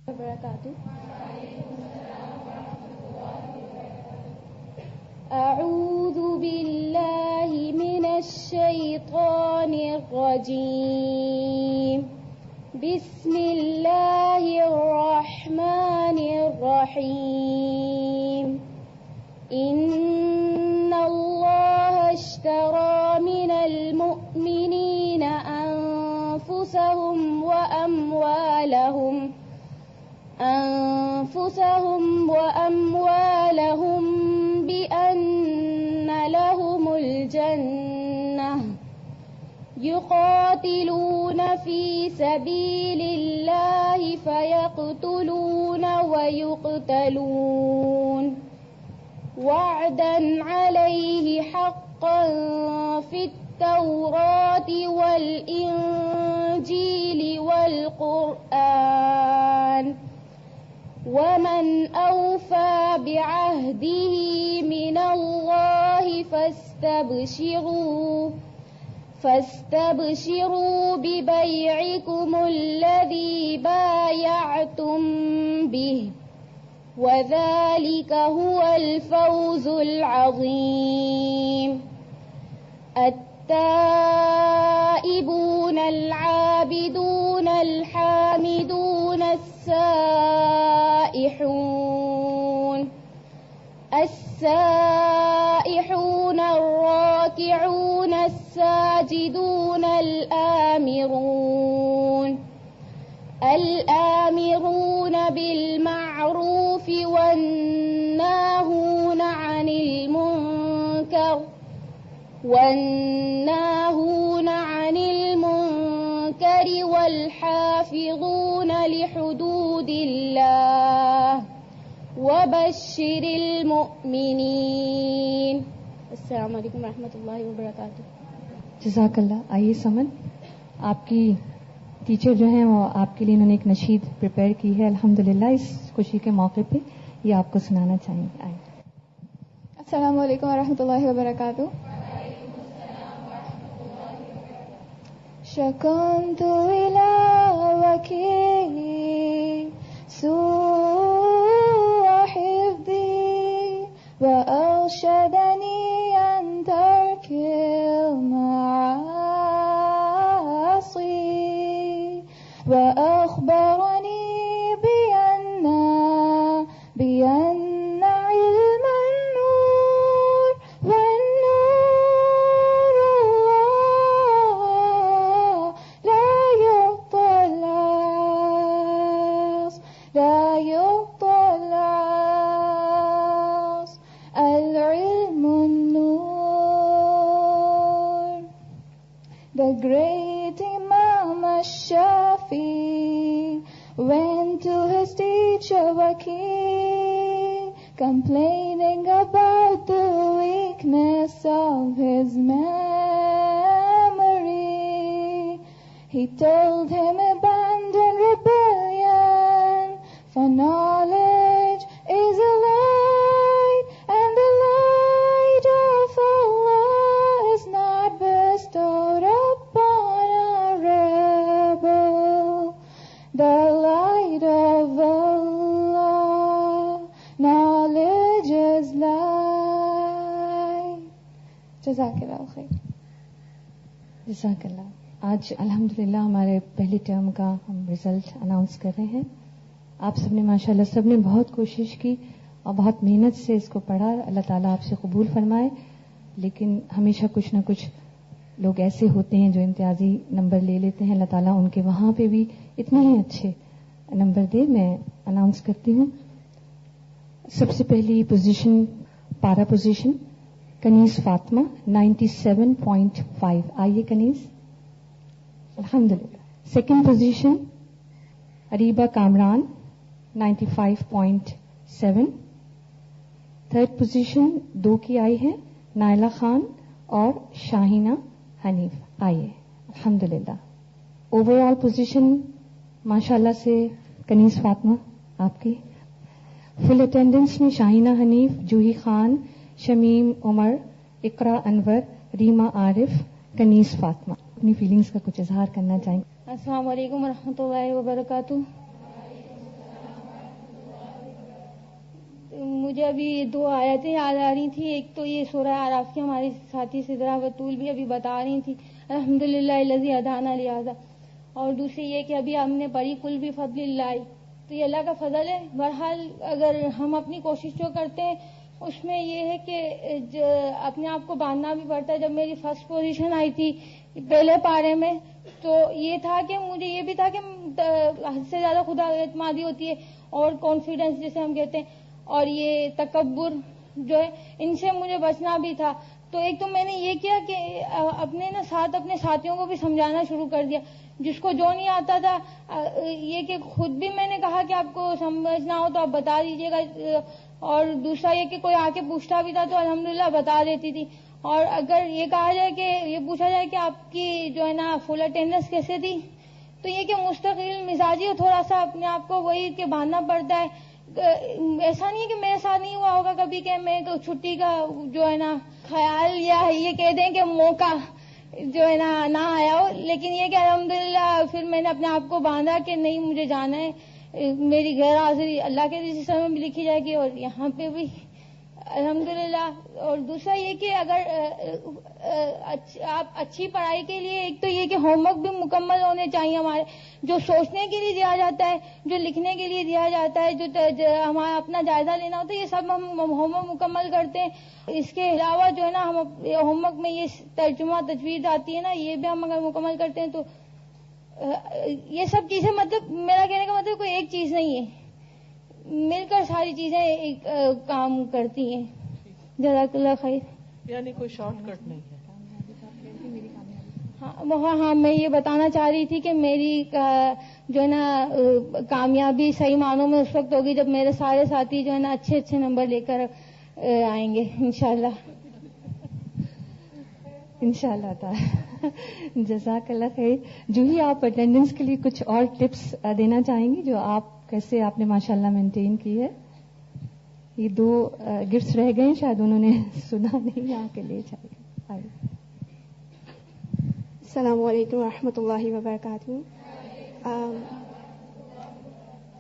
وبرکاتہ. اعوذ باللہ من الشیطان الرجیم. بسم اللہ الرحمن الرحیم. ان اللہ اشترى من المؤمنین انفسهم واموالهم بأن لهم الجنة يقاتلون في سبيل الله فيقتلون ويقتلون وعدا عليه حقا في التوراة والإنجيل والقرآن ومن أوفى بعهده من الله فاستبشروا ببيعكم الذي بايعتم به وذلك هو الفوز العظيم. التائبون العابدون الحامدون السائحون الراكعون الساجدون الآمرون بالمعروف والناهون عن المنكر والحافظون لحدود الله وبشر المؤمنین. السلام علیکم ورحمۃ اللہ وبرکاتہ. جزاک اللہ. آئیے سمن، آپ کی ٹیچر جو ہیں وہ آپ کے لیے انہوں نے ایک نشید پریپیئر کی ہے الحمدللہ اس خوشی کے موقع پہ، یہ آپ کو سنانا چاہیں گے. آئیں. السلام علیکم ورحمۃ اللہ وبرکاتہ. شکنت إلى وكيل سوء حفظي وأرشدني عن ترك المعاصي وأخبرني بأن علم النور والنور الله لا يطلع العلم النور. The great Imam Shafi went to his teacher Waki, complaining about the weakness of his memory. He told him, abandon rebellion, for knowledge is a light, and the light of Allah is not bestowed upon a rebel. The light of Allah, knowledge is light. جزاک اللہ خیر. جزاک اللہ. آج الحمدللہ ہمارے پہلے term کا ہم result announce کر رہے ہیں. آپ سب نے ماشاءاللہ سب نے بہت کوشش کی اور بہت محنت سے اس کو پڑھا. اللہ تعالیٰ آپ سے قبول فرمائے. لیکن ہمیشہ کچھ نہ کچھ لوگ ایسے ہوتے ہیں جو امتیازی نمبر لے لیتے ہیں. اللہ تعالیٰ ان کے وہاں پہ بھی اتنے ہی اچھے نمبر دے. میں اناؤنس کرتی ہوں. سب سے پہلی پوزیشن، پارا پوزیشن، کنیز فاطمہ 97.5. آئیے کنیز. الحمدللہ. Second position Areeba Kamran 95.7. Third position 2 کی آئی ہے نائلہ خان اور شاہینہ حنیف. آئیے الحمدللہ. اوور آل پوزیشن ماشاءاللہ سے کنیز فاطمہ آپ کی. فل اٹینڈنس میں شاہینہ حنیف، جوہی خان، شمیم عمر، اقرا انور، ریما عارف، کنیز فاطمہ. اپنی فیلنگز کا کچھ اظہار کرنا چاہیں گے؟ السلام علیکم ورحمۃ اللہ وبرکاتہ. مجھے ابھی 2 آیتیں یاد آ رہی تھی. ایک تو یہ سورہ اعراف کی ہماری ساتھی سدرا بطول بھی ابھی بتا رہی تھی الحمدللہ الذی ہدانا لہذا, اور دوسری یہ کہ ابھی ہم نے پڑھی کل بفضل اللہ, تو یہ اللہ کا فضل ہے. بہرحال اگر ہم اپنی کوشش جو کرتے ہیں اس میں یہ ہے کہ اپنے آپ کو باندھنا بھی پڑتا ہے. جب میری فرسٹ پوزیشن آئی تھی پہلے پارے میں تو یہ تھا کہ مجھے یہ بھی تھا کہ حد سے زیادہ خدا اعتمادی ہوتی ہے اور کانفیڈنس جسے ہم کہتے ہیں, اور یہ تکبر جو ہے ان سے مجھے بچنا بھی تھا. تو ایک تو میں نے یہ کیا کہ اپنے اپنے ساتھیوں کو بھی سمجھانا شروع کر دیا, جس کو جو نہیں آتا تھا یہ کہ خود بھی میں نے کہا کہ آپ کو سمجھنا ہو تو آپ بتا دیجیے گا, اور دوسرا یہ کہ کوئی آ کے پوچھتا بھی تھا تو الحمدللہ بتا دیتی تھی. اور اگر یہ کہا جائے کہ یہ پوچھا جائے کہ آپ کی جو ہے نا فل اٹینڈنس کیسے تھی, تو یہ کہ مستقل مزاجی تھوڑا سا اپنے آپ کو وہی کہ باندھنا پڑتا ہے. ایسا نہیں ہے کہ میرے ساتھ نہیں ہوا ہوگا کبھی کہ میں تو چھٹی کا جو ہے نا خیال یا یہ کہہ دیں کہ موقع جو ہے نا نہ آیا ہو, لیکن یہ کہ الحمدللہ پھر میں نے اپنے آپ کو باندھا کہ نہیں مجھے جانا ہے. میری غیر حاضری اللہ کے رجسٹر میں بھی لکھی جائے گی اور یہاں پہ بھی الحمدللہ. اور دوسرا یہ کہ اگر آپ اچھی پڑھائی کے لیے ایک تو یہ کہ ہوم ورک بھی مکمل ہونے چاہیے ہمارے, جو سوچنے کے لیے دیا جاتا ہے, جو لکھنے کے لیے دیا جاتا ہے, جو ہمارا اپنا جائزہ لینا ہوتا ہے, یہ سب ہم ہوم ورک مکمل کرتے ہیں. اس کے علاوہ جو ہے نا ہم ہوم ورک میں یہ ترجمہ تجوید آتی ہے نا, یہ بھی ہم اگر مکمل کرتے ہیں تو یہ سب چیزیں, مطلب میرا کہنے کا مطلب کوئی ایک چیز نہیں ہے, مل کر ساری چیزیں ایک کام کرتی ہیں. جزاک اللہ خیر. یعنی کوئی شارٹ کٹ نہیں ہے. ہاں میں یہ بتانا چاہ رہی تھی کہ میری جو ہے نا کامیابی صحیح معنوں میں اس وقت ہوگی جب میرے سارے ساتھی جو ہے نا اچھے اچھے نمبر لے کر آئیں گے انشاءاللہ. انشاءاللہ تعالی. جزاک اللہ خیر. جوہی آپ اٹینڈنس کے لیے کچھ اور ٹپس دینا چاہیں گی جو کیسے آپ نے ماشاءاللہ مینٹین کی ہے؟ یہ 2 گفٹس رہ گئے شاید انہوں نے سنا نہیں, آ کے لے جائے. السلام علیکم ورحمۃ اللہ وبرکاتہ.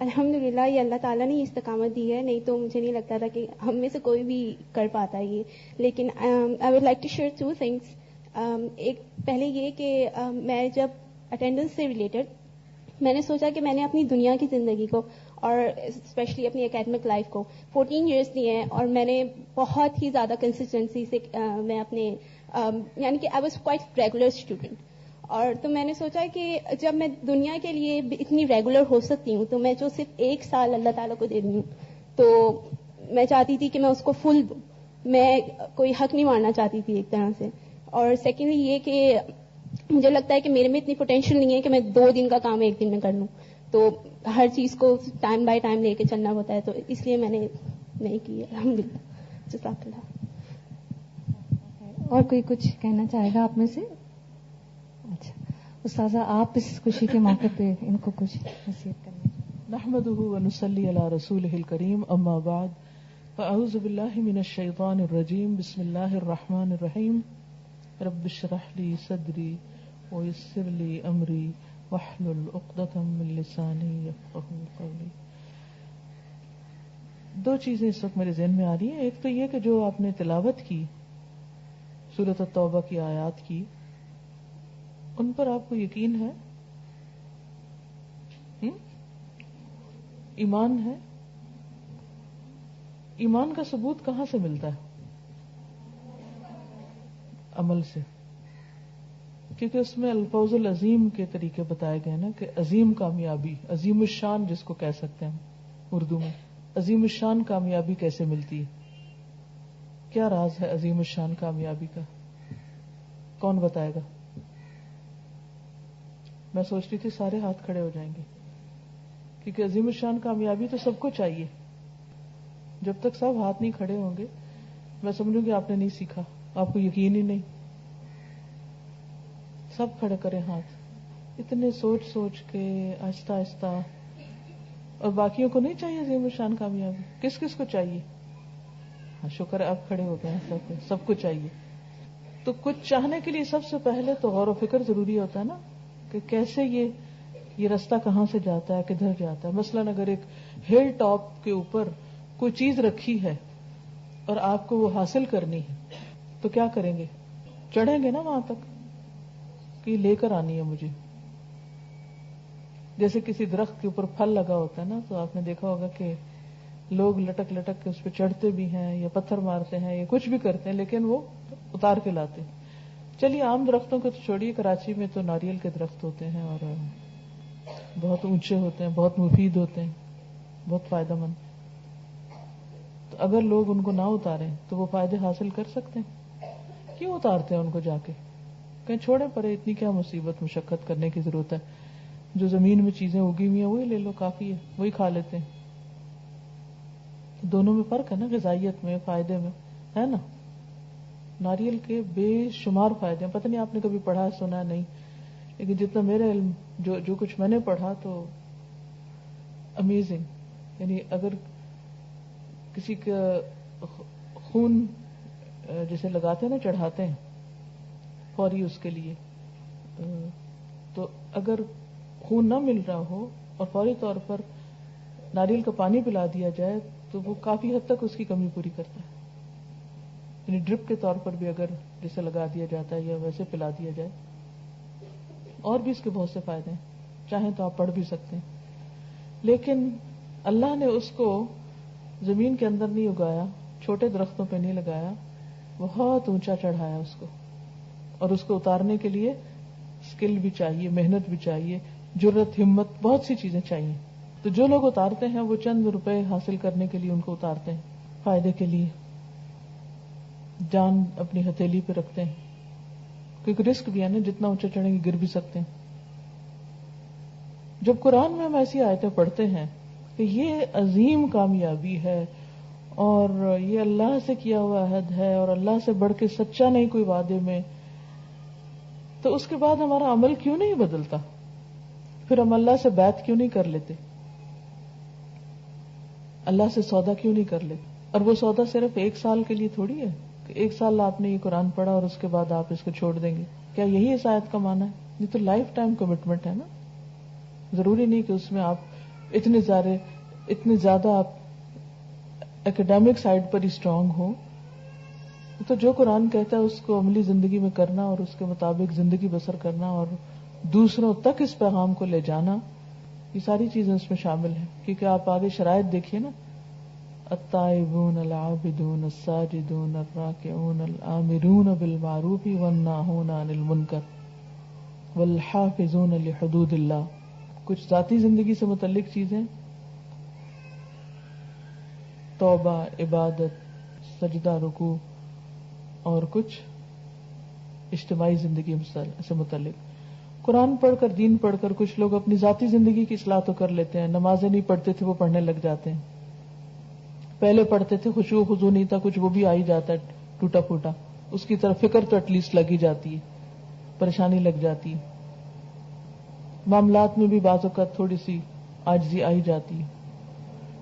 الحمدللہ یہ اللہ تعالیٰ نے استقامت دی ہے, نہیں تو مجھے نہیں لگتا تھا کہ ہم میں سے کوئی بھی کر پاتا یہ. لیکن I would like to share 2 things. ایک پہلے یہ کہ میں جب اٹینڈنس سے ریلیٹڈ میں نے سوچا کہ میں نے اپنی دنیا کی زندگی کو اور اسپیشلی اپنی اکیڈمک لائف کو 14 ایئرس دیے ہیں, اور میں نے بہت ہی زیادہ کنسسٹنسی سے میں اپنے یعنی کہ I was quite regular student. اور تو میں نے سوچا کہ جب میں دنیا کے لیے اتنی ریگولر ہو سکتی ہوں تو میں جو صرف 1 سال اللہ تعالیٰ کو دے رہی ہوں تو میں چاہتی تھی کہ میں اس کو فل دوں. میں کوئی حق نہیں مارنا چاہتی تھی ایک طرح سے. اور سیکنڈلی یہ کہ مجھے لگتا ہے کہ میرے میں اتنی پوٹینشیل نہیں ہے کہ میں 2 دن کا کام 1 دن میں کر لوں, تو ہر چیز کو ٹائم بائی ٹائم لے کے چلنا ہوتا ہے, تو اس لیے میں نے نہیں کی. الحمدللہ. جزاک اللہ. اور کوئی کچھ کہنا چاہے گا آپ میں سے؟ اچھا استاذہ, آپ اس خوشی کے موقع پہ ان کو کچھ نصیحت کرنا. نحمده ونصلي على رسوله الكريم, اما بعد, فاعوذ بالله من الشيطان الرجيم, بسم الله الرحمن الرحيم, رب اشرح لي صدري ويسر لي امري واحلل عقدة من لساني يفقهوا قولي. 2 چیزیں اس وقت میرے ذہن میں آ رہی ہیں. ایک تو یہ کہ جو آپ نے تلاوت کی سورۃ التوبہ کی آیات کی, ان پر آپ کو یقین ہے, ایمان ہے. ایمان کا ثبوت کہاں سے ملتا ہے؟ عمل سے, کیونکہ اس میں الفوز العظیم کے طریقے بتائے گئے نا, کہ عظیم کامیابی, عظیم الشان جس کو کہہ سکتے ہیں ہم اردو میں, عظیم الشان کامیابی کیسے ملتی ہے؟ کیا راز ہے عظیم الشان کامیابی کا؟ کون بتائے گا؟ میں سوچ رہی تھی سارے ہاتھ کھڑے ہو جائیں گے, کیونکہ عظیم الشان کامیابی تو سب کو چاہیے. جب تک سب ہاتھ نہیں کھڑے ہوں گے میں سمجھوں گی آپ نے نہیں سیکھا, آپ کو یقین ہی نہیں. سب کھڑے کریں ہاتھ, اتنے سوچ سوچ کے آہستہ آہستہ. اور باقیوں کو نہیں چاہیے عظیم الشان کامیابی؟ کس کس کو چاہیے؟ ہاں شکر ہے آپ کھڑے ہو گئے, سب کو چاہیے. تو کچھ چاہنے کے لیے سب سے پہلے تو غور و فکر ضروری ہوتا ہے نا, کہ کیسے یہ راستہ کہاں سے جاتا ہے, کدھر جاتا ہے. مثلاً اگر ایک ہل ٹاپ کے اوپر کوئی چیز رکھی ہے اور آپ کو وہ حاصل کرنی ہے تو کیا کریں گے؟ چڑھیں گے نا وہاں تک کہ لے کر آنی ہے مجھے. جیسے کسی درخت کے اوپر پھل لگا ہوتا ہے نا، تو آپ نے دیکھا ہوگا کہ لوگ لٹک لٹک کے اس پہ چڑھتے بھی ہیں یا پتھر مارتے ہیں یا کچھ بھی کرتے ہیں، لیکن وہ اتار کے لاتے ہیں. چلیے عام درختوں کو تو چھوڑیے، کراچی میں تو ناریل کے درخت ہوتے ہیں اور بہت اونچے ہوتے ہیں، بہت مفید ہوتے ہیں، بہت فائدہ مند. تو اگر لوگ ان کو نہ اتاریں تو وہ فائدے حاصل کر سکتے ہیں؟ کیوں اتارتے ہیں ان کو؟ جا کے کہیں چھوڑیں پڑے، اتنی کیا مصیبت مشقت کرنے کی ضرورت ہے؟ جو زمین میں چیزیں اگی ہوئی ہیں وہی لے لو، کافی ہے، وہی کھا لیتے ہیں. دونوں میں فرق ہے نا، غذائیت میں، فائدے میں، ہے نا. ناریل کے بے شمار فائدے ہیں. پتہ نہیں آپ نے کبھی پڑھا سنا نہیں، لیکن جتنا میرا علم، جو کچھ میں نے پڑھا تو امیزنگ. یعنی اگر کسی کا خون جیسے لگاتے ہیں نا، چڑھاتے ہیں فوری اس کے لیے، تو اگر خون نہ مل رہا ہو اور فوری طور پر ناریل کا پانی پلا دیا جائے تو وہ کافی حد تک اس کی کمی پوری کرتا ہے. یعنی ڈرپ کے طور پر بھی اگر جیسے لگا دیا جاتا ہے یا ویسے پلا دیا جائے. اور بھی اس کے بہت سے فائدے ہیں، چاہیں تو آپ پڑھ بھی سکتے ہیں. لیکن اللہ نے اس کو زمین کے اندر نہیں اگایا، چھوٹے درختوں پہ نہیں لگایا، بہت اونچا چڑھایا اس کو. اور اس کو اتارنے کے لیے اسکل بھی چاہیے، محنت بھی چاہیے، جرت، ہمت، بہت سی چیزیں چاہیے. تو جو لوگ اتارتے ہیں وہ چند روپے حاصل کرنے کے لیے ان کو اتارتے ہیں، فائدے کے لیے، جان اپنی ہتھیلی پہ رکھتے ہیں، کیونکہ رسک بھی ہے نا، جتنا اونچا چڑھیں گے گر بھی سکتے ہیں. جب قرآن میں ہم ایسی آیتیں پڑھتے ہیں کہ یہ عظیم کامیابی ہے اور یہ اللہ سے کیا ہوا عہد ہے اور اللہ سے بڑھ کے سچا نہیں کوئی وعدے میں، تو اس کے بعد ہمارا عمل کیوں نہیں بدلتا؟ پھر ہم اللہ سے بیعت کیوں نہیں کر لیتے؟ اللہ سے سودا کیوں نہیں کر لیتے؟ اور وہ سودا صرف 1 سال کے لیے تھوڑی ہے کہ 1 سال آپ نے یہ قرآن پڑھا اور اس کے بعد آپ اس کو چھوڑ دیں گے. کیا یہی اس آیت کا معنی ہے؟ یہ تو لائف ٹائم کمٹمنٹ ہے نا. ضروری نہیں کہ اس میں آپ اتنے زیادہ آپ اکیڈیمک سائڈ پر ہی اسٹرانگ ہو. تو جو قرآن کہتا ہے اس کو عملی زندگی میں کرنا اور اس کے مطابق زندگی بسر کرنا اور دوسروں تک اس پیغام کو لے جانا، یہ ساری چیزیں اس میں شامل ہیں. کیونکہ آپ آگے شرائط دیکھیے نا، التائبون العابدون الساجدون الراکعون الآمرون بالمعروف والناہون عن المنکر والحافظون لحدود اللہ. کچھ ذاتی زندگی سے متعلق چیزیں، توبہ، عبادت، سجدہ، رکوع، اور کچھ اجتماعی زندگی سے متعلق. قرآن پڑھ کر، دین پڑھ کر کچھ لوگ اپنی ذاتی زندگی کی اصلاح تو کر لیتے ہیں. نمازیں نہیں پڑھتے تھے وہ پڑھنے لگ جاتے ہیں. پہلے پڑھتے تھے، خشوع و خضوع نہیں تھا، کچھ وہ بھی آ ہی جاتا ہے ٹوٹا پھوٹا، اس کی طرف فکر تو ایٹ لیسٹ لگ ہی جاتی ہے، پریشانی لگ جاتی ہے. معاملات میں بھی بعض اوقات تھوڑی سی عاجزی آ ہی جاتی ہے.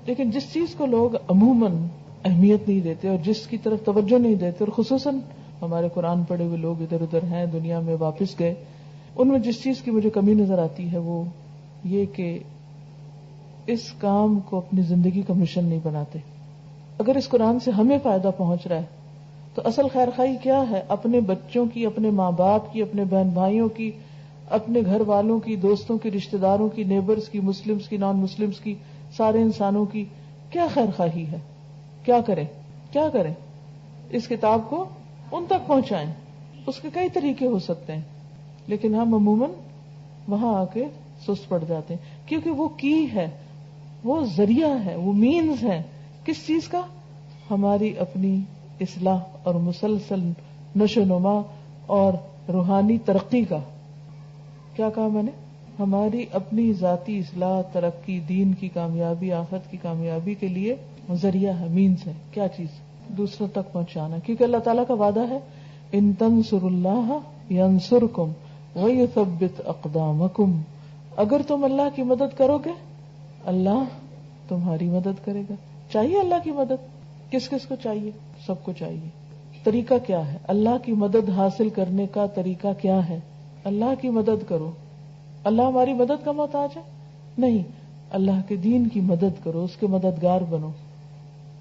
لیکن جس چیز کو لوگ عموماً اہمیت نہیں دیتے اور جس کی طرف توجہ نہیں دیتے، اور خصوصاً ہمارے قرآن پڑھے ہوئے لوگ ادھر ادھر ہیں دنیا میں، واپس گئے، ان میں جس چیز کی مجھے کمی نظر آتی ہے وہ یہ کہ اس کام کو اپنی زندگی کا مشن نہیں بناتے. اگر اس قرآن سے ہمیں فائدہ پہنچ رہا ہے تو اصل خیر خواہی کیا ہے؟ اپنے بچوں کی، اپنے ماں باپ کی، اپنے بہن بھائیوں کی، اپنے گھر والوں کی، دوستوں کی، رشتہ داروں کی، نیبرز کی، مسلمز کی، نان مسلمز کی، سارے انسانوں کی کیا خیر خواہی ہے؟ کیا کریں؟ اس کتاب کو ان تک پہنچائیں. اس کے کئی طریقے ہو سکتے ہیں، لیکن ہم عموماً وہاں آ کے سست پڑ جاتے ہیں، کیونکہ وہ کی ہے، وہ ذریعہ ہے، وہ مینز ہے. کس چیز کا؟ ہماری اپنی اصلاح اور مسلسل نشو و نما اور روحانی ترقی کا. کیا کہا میں نے؟ ہماری اپنی ذاتی اصلاح، ترقی، دین کی کامیابی، آخرت کی کامیابی کے لیے ذریعہ ہے، مینز ہے. کیا چیز؟ دوسروں تک پہنچانا. کیونکہ اللہ تعالیٰ کا وعدہ ہے، ان تنصروا اللہ ینصرکم ویثبت اقدامکم. اگر تم اللہ کی مدد کرو گے اللہ تمہاری مدد کرے گا. چاہیے اللہ کی مدد؟ کس کس کو چاہیے؟ سب کو چاہیے. طریقہ کیا ہے اللہ کی مدد حاصل کرنے کا؟ طریقہ کیا ہے؟ اللہ کی مدد کرو. اللہ ہماری مدد کا محتاج ہے؟ نہیں. اللہ کے دین کی مدد کرو، اس کے مددگار بنو.